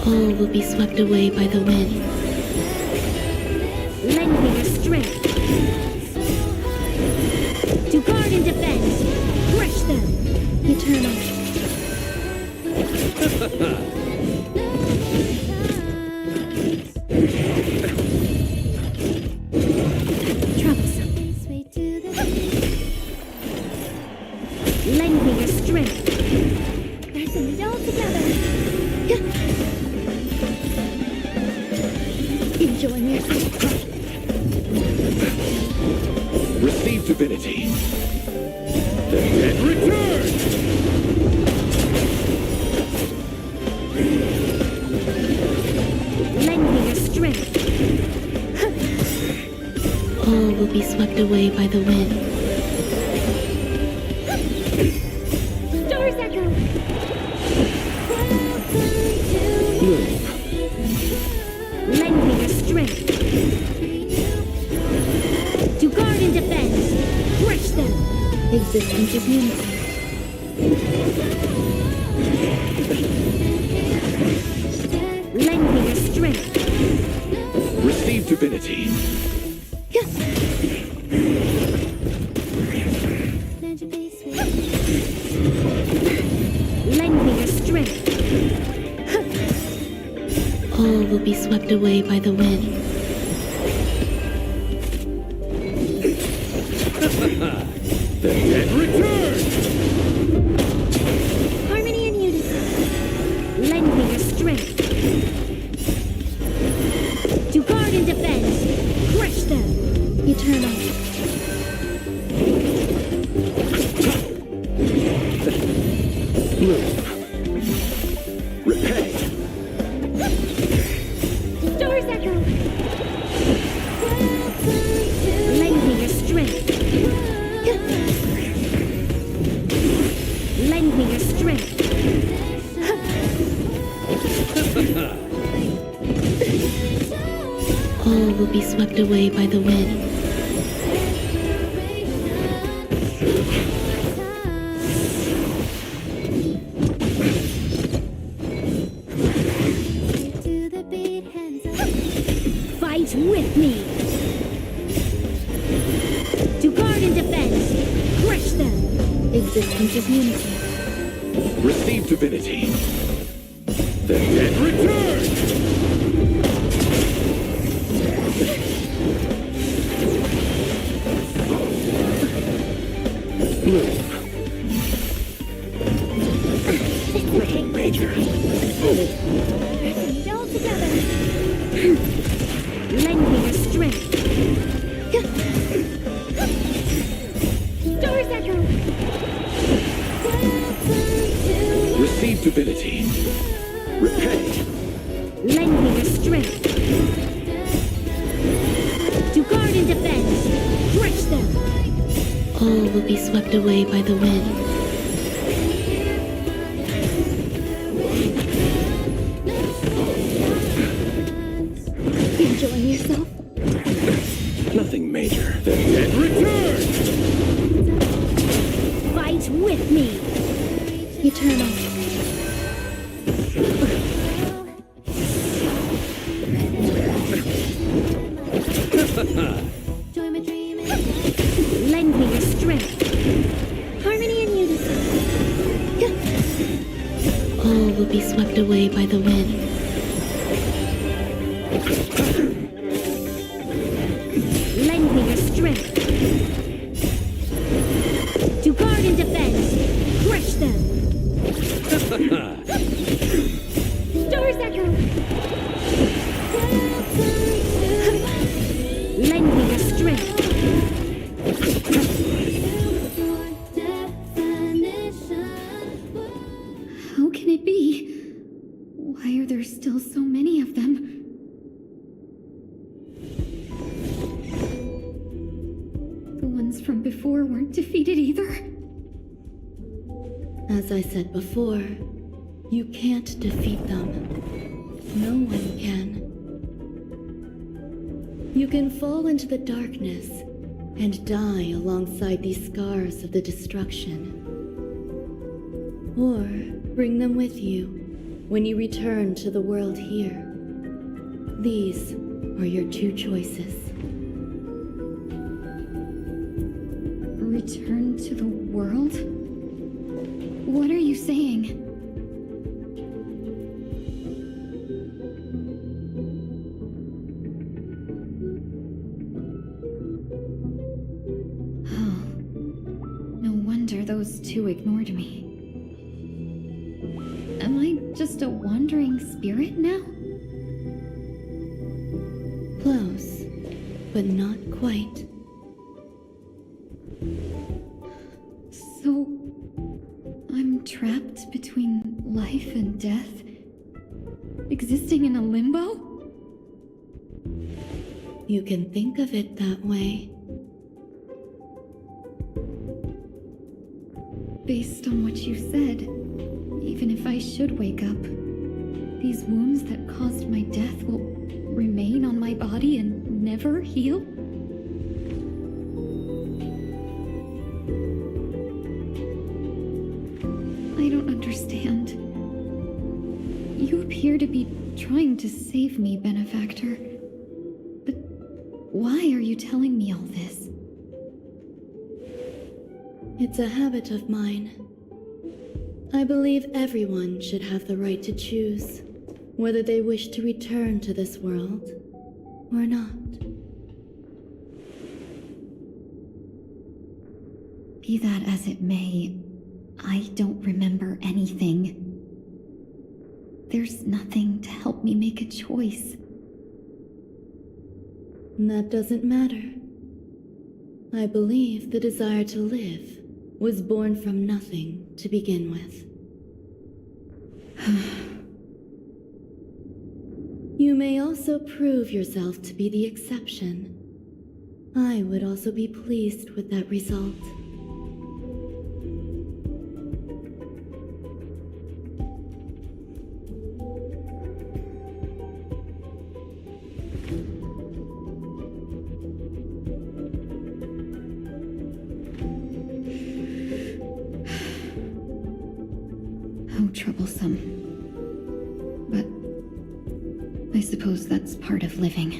All will be swept away by the wind. Lend me your strength! To guard and defend! Crush them! Eternal. Troublesome. Lend me your strength! There's it all together! Enjoying yourself? Receive divinity. The dead return! Lend me your strength! All will be swept away by the wind. Stars Echo! Lend me your strength! To guard and defend! Crush them! Existence is unity. Lend me your strength! Receive divinity. All will be swept away by the wind. The dead return! Harmony and unity. Lend me your strength. To guard and defend. Crush them. Eternal. Move. Repay. Stars echo. Lend me your strength. Lend me your strength. All will be swept away by the wind. Fight with me. To guard and defend. Crush them. Existence is unity. Receive divinity. The dead return! Move. Nothing major. Need all together. Lend me your strength. Stars echo. Receive divinity. Repay. Lend me your strength. To guard and defend. Crush them. All will be swept away by the wind. You enjoying yourself? Nothing major. The dead return! Fight with me. Eternal. Lend me your strength. Harmony and unity. All will be swept away by the wind. Lend me your strength. To guard and defend. Crush them. Stars echo. Lend me your strength. How can it be? Why are there still so many of them? The ones from before weren't defeated either. As I said before, you can't defeat them. No one can. You can fall into the darkness and die alongside these scars of the destruction. Or bring them with you when you return to the world here. These are your two choices. Return to the world? What are you saying? Oh, no wonder those two ignored me. Am I just a wandering spirit now? Close, but not quite. So, I'm trapped between life and death? Existing in a limbo? You can think of it that way. Based on what you said, even if I should wake up, these wounds that caused my death will remain on my body and never heal? I don't understand. You appear to be trying to save me, benefactor. But why are you telling me all this? It's a habit of mine. I believe everyone should have the right to choose. whether they wish to return to this world or not. Be that as it may, I don't remember anything. There's nothing to help me make a choice. That doesn't matter. I believe the desire to live was born from nothing to begin with. You may also prove yourself to be the exception. I would also be pleased with that result. How troublesome. But I suppose that's part of living.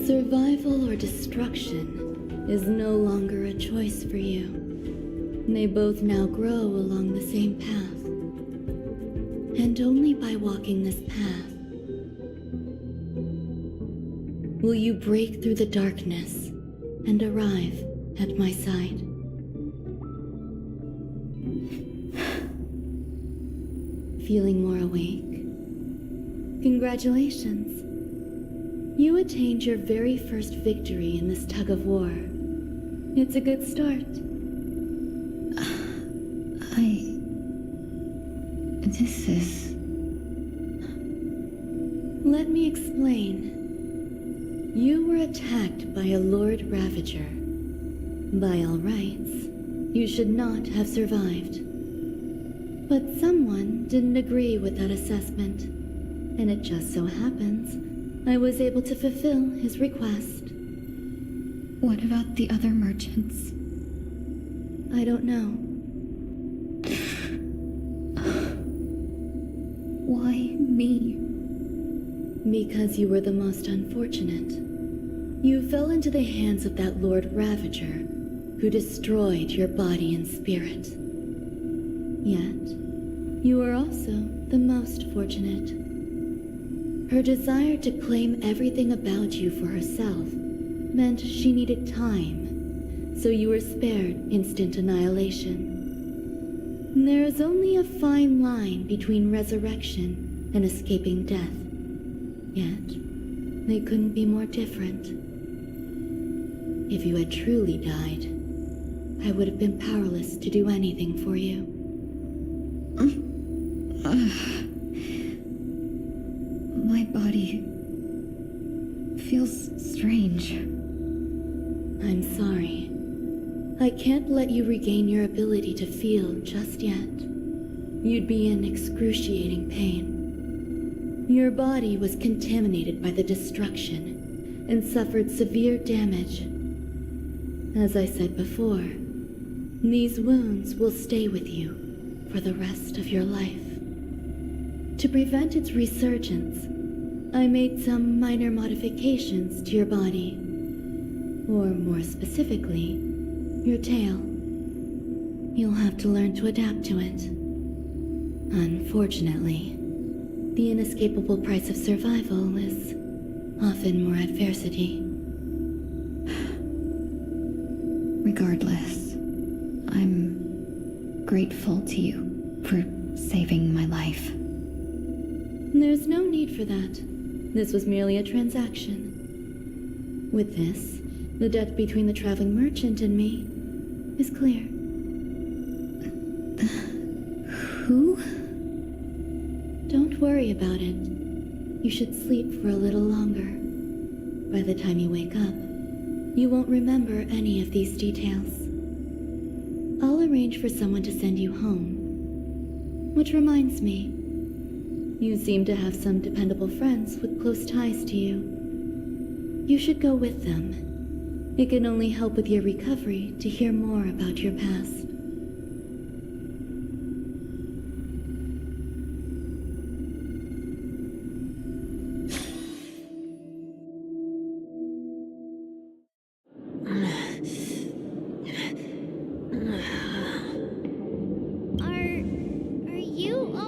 Survival or destruction is no longer a choice for you. They both now grow along the same path. And only by walking this path will you break through the darkness and arrive at my side. Feeling more awake? Congratulations. You attained your very first victory in this tug of war. It's a good start. This is... Let me explain. You were attacked by a Lord Ravager. By all rights, you should not have survived. But someone didn't agree with that assessment, and it just so happens I was able to fulfill his request. What about the other merchants? I don't know. Why me? Because you were the most unfortunate. You fell into the hands of that Lord Ravager, who destroyed your body and spirit. Yet, you are also the most fortunate. Her desire to claim everything about you for herself meant she needed time, so you were spared instant annihilation. There is only a fine line between resurrection and escaping death, yet they couldn't be more different. If you had truly died, I would have been powerless to do anything for you. My body feels strange. I'm sorry. I can't let you regain your ability to feel just yet. You'd be in excruciating pain. Your body was contaminated by the destruction and suffered severe damage. As I said before, these wounds will stay with you for the rest of your life. To prevent its resurgence, I made some minor modifications to your body, or more specifically, your tail. You'll have to learn to adapt to it. Unfortunately, the inescapable price of survival is often more adversity. Regardless, I'm grateful to you for saving my life. There's no need for that. This was merely a transaction. With this, the debt between the traveling merchant and me is clear. Who? Don't worry about it. You should sleep for a little longer. By the time you wake up, you won't remember any of these details. I'll arrange for someone to send you home. Which reminds me, you seem to have some dependable friends with close ties to you. You should go with them. It can only help with your recovery to hear more about your past.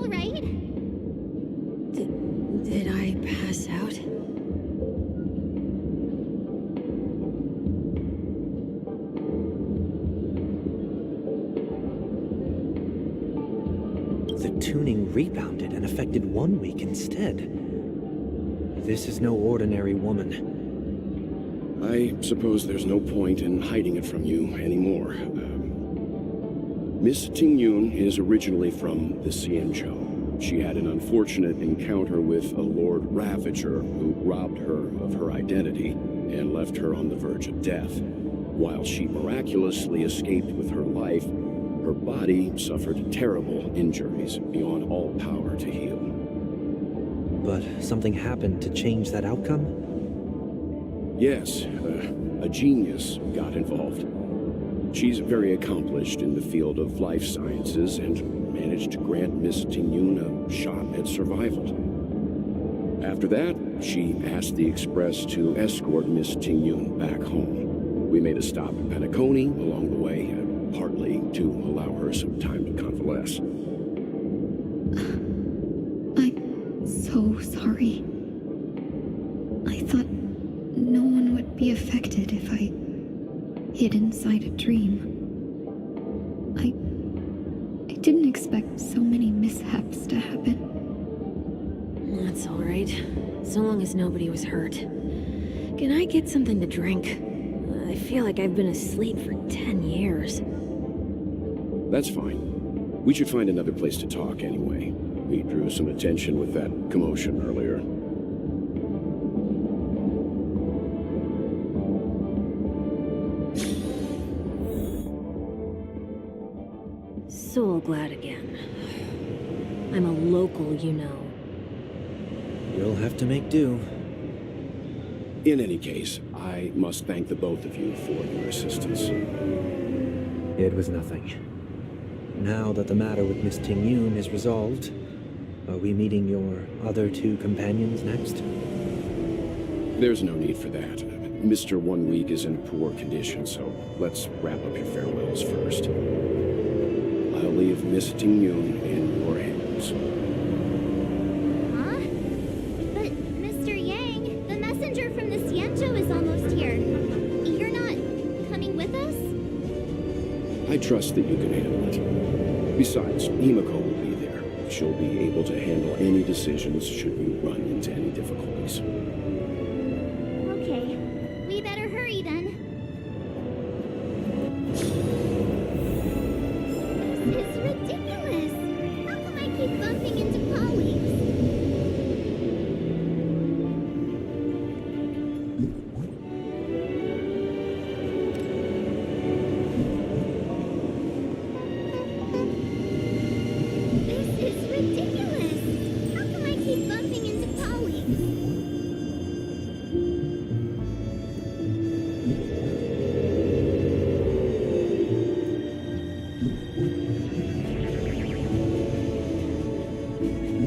all right? Did I pass out? The tuning rebounded and affected 1 week instead. This is no ordinary woman. I suppose there's no point in hiding it from you anymore. Miss Tingyun is originally from the Xianzhou. She had an unfortunate encounter with a Lord Ravager who robbed her of her identity and left her on the verge of death. While she miraculously escaped with her life, her body suffered terrible injuries beyond all power to heal. But something happened to change that outcome? Yes, a genius got involved. She's very accomplished in the field of life sciences and managed to grant Miss Tingyun a shot at survival. After that, she asked the Express to escort Miss Tingyun back home. We made a stop at Penacony along the way, partly to allow her some time to convalesce. I'm so sorry. I thought no one would be affected if I hid inside a dream. I didn't expect so many mishaps to happen. That's all right. So long as nobody was hurt. Can I get something to drink? I feel like I've been asleep for 10 years. That's fine. We should find another place to talk anyway. We drew some attention with that commotion earlier. So glad again. I'm a local, you know. You'll have to make do. In any case, I must thank the both of you for your assistance. It was nothing. Now that the matter with Miss Tingyun is resolved, are we meeting your other 2 companions next? There's no need for that. Mr. 1 Week is in poor condition, so let's wrap up your farewells first. I'll leave Miss Tingyun in your hands. Huh? But, Mr. Yang, the messenger from the Xianzhou is almost here. You're not coming with us? I trust that you can handle it. Besides, Himiko will be there. She'll be able to handle any decisions should you run into any difficulties. Okay. We better hurry then. This is ridiculous! How come I keep bumping into colleagues? This is ridiculous! How come I keep bumping into colleagues?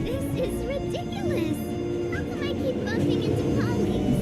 This is ridiculous! How come I keep bumping into colleagues?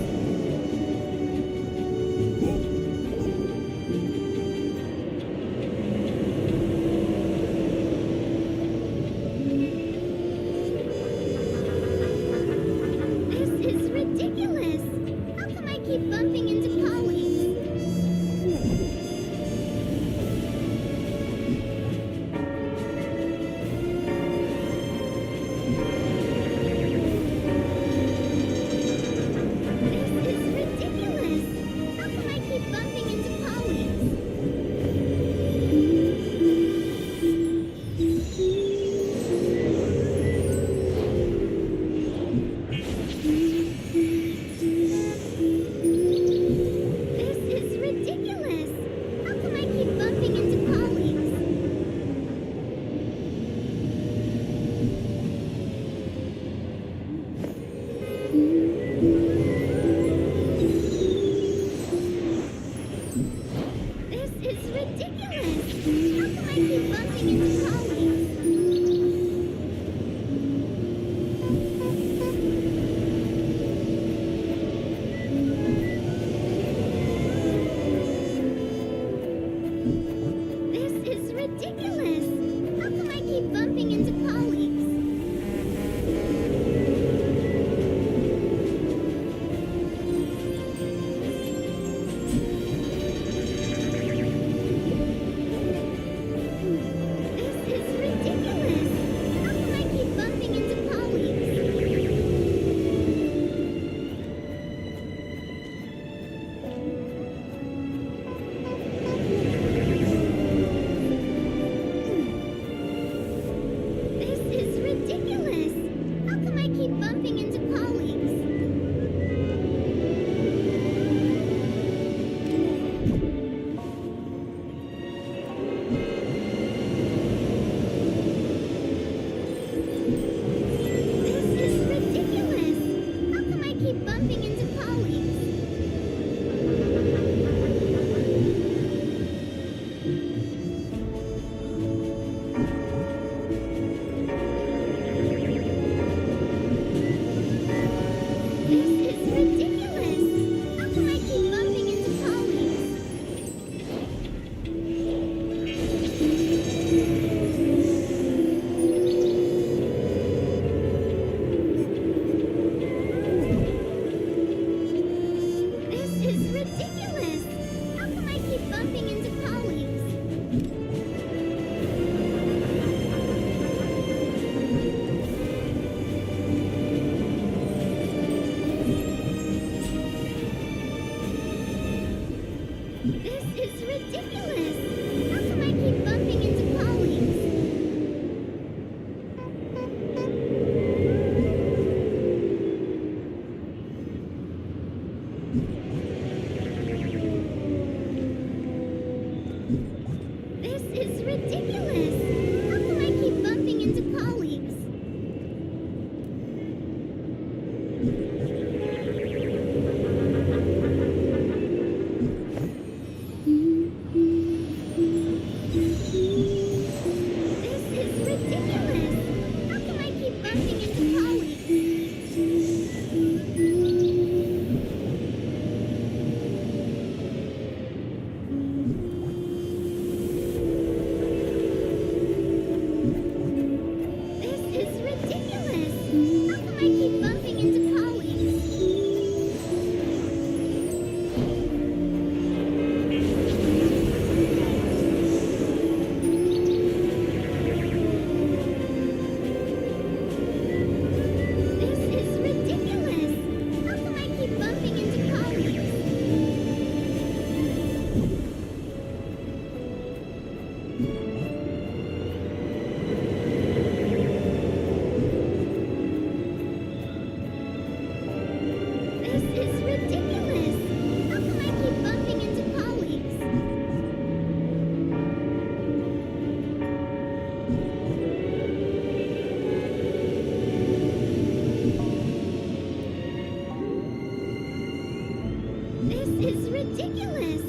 ridiculous!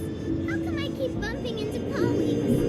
How come I keep bumping into colleagues?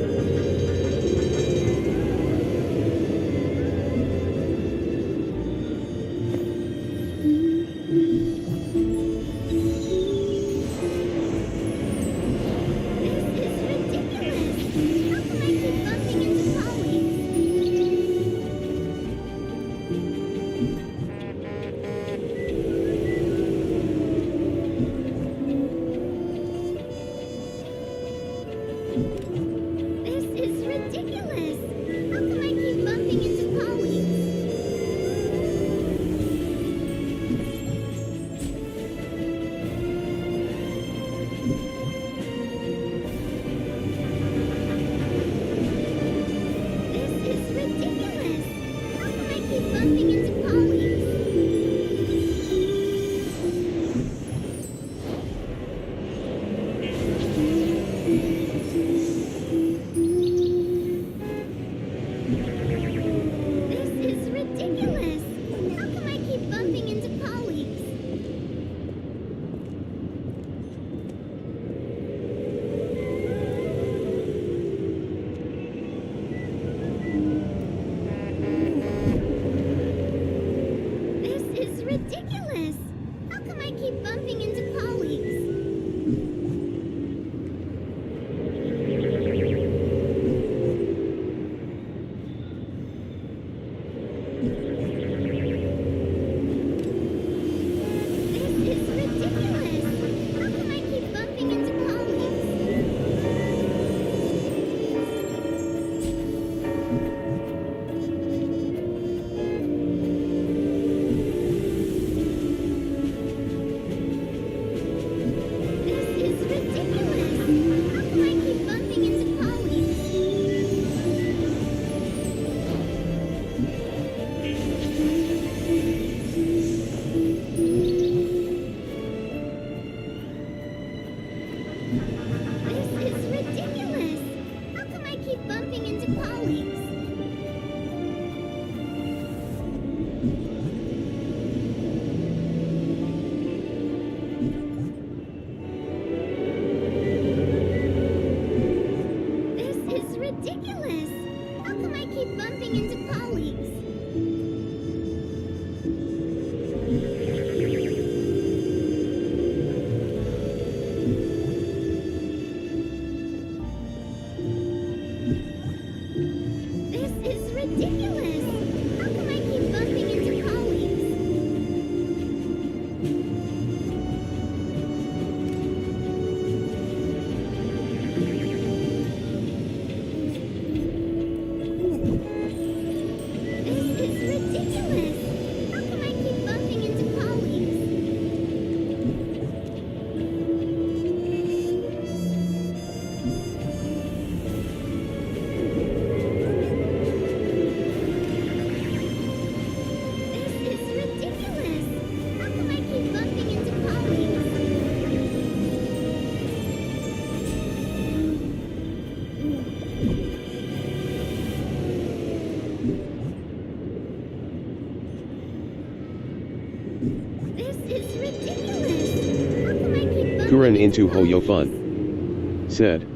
Kuren into Hoyofun. Said.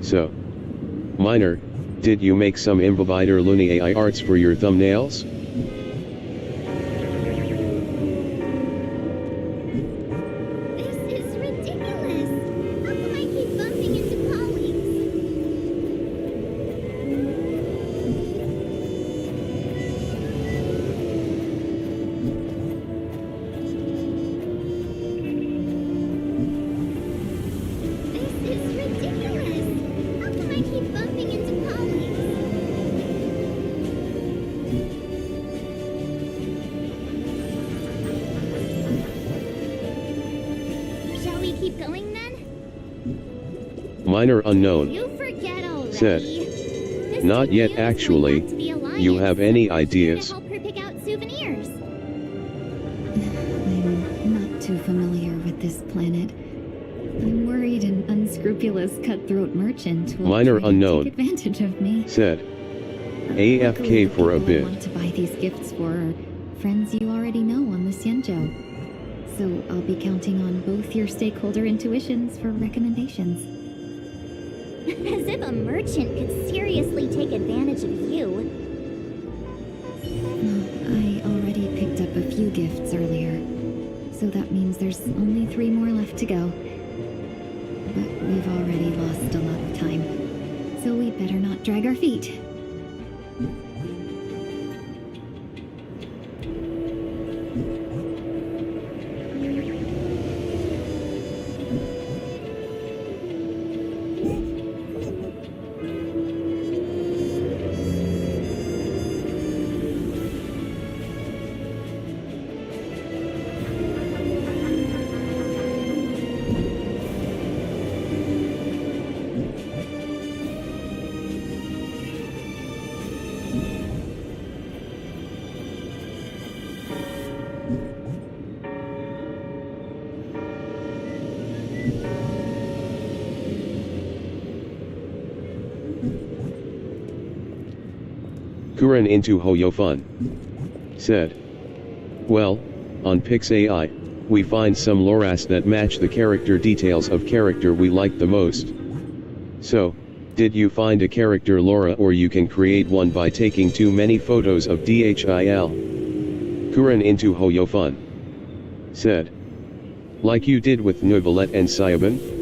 So. Minor, did you make some Imbibider Luni AI arts for your thumbnails? Minor unknown. Said. Not yet actually. You have any ideas? I'm not too familiar with this planet. I'm worried an unscrupulous cutthroat merchant will Minor try to unknown. take advantage of me. Said. AFK for a People I bit. want to buy these gifts for are friends you already know on the Xianzhou. So I'll be counting on both your stakeholder intuitions for recommendations. As if a merchant could seriously take advantage of you. I already picked up a few gifts earlier, so that means there's only 3 more left to go. But we've already lost a lot of time, so we better not drag our feet. Kuren into Hoyofun said. Well, on PixAI, we find some loras that match the character details of character we like the most. So, did you find a character lora, or you can create one by taking too many photos of DHIL? Kuren into Hoyofun said. Like you did with Neuvillette and Siobhan?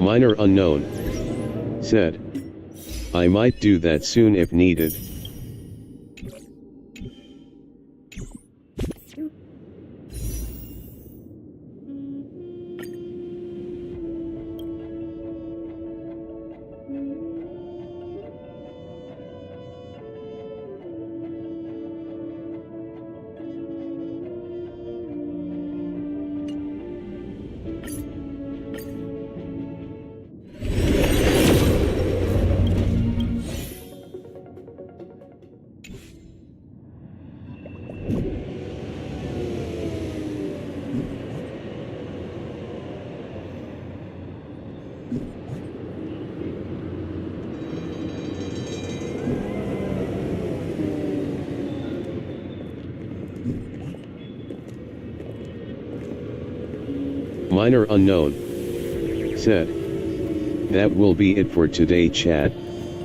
Minor unknown. Said. I might do that soon if needed. Minor unknown. Said. That will be it for today, chat.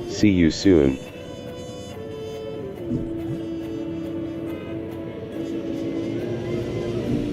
See you soon.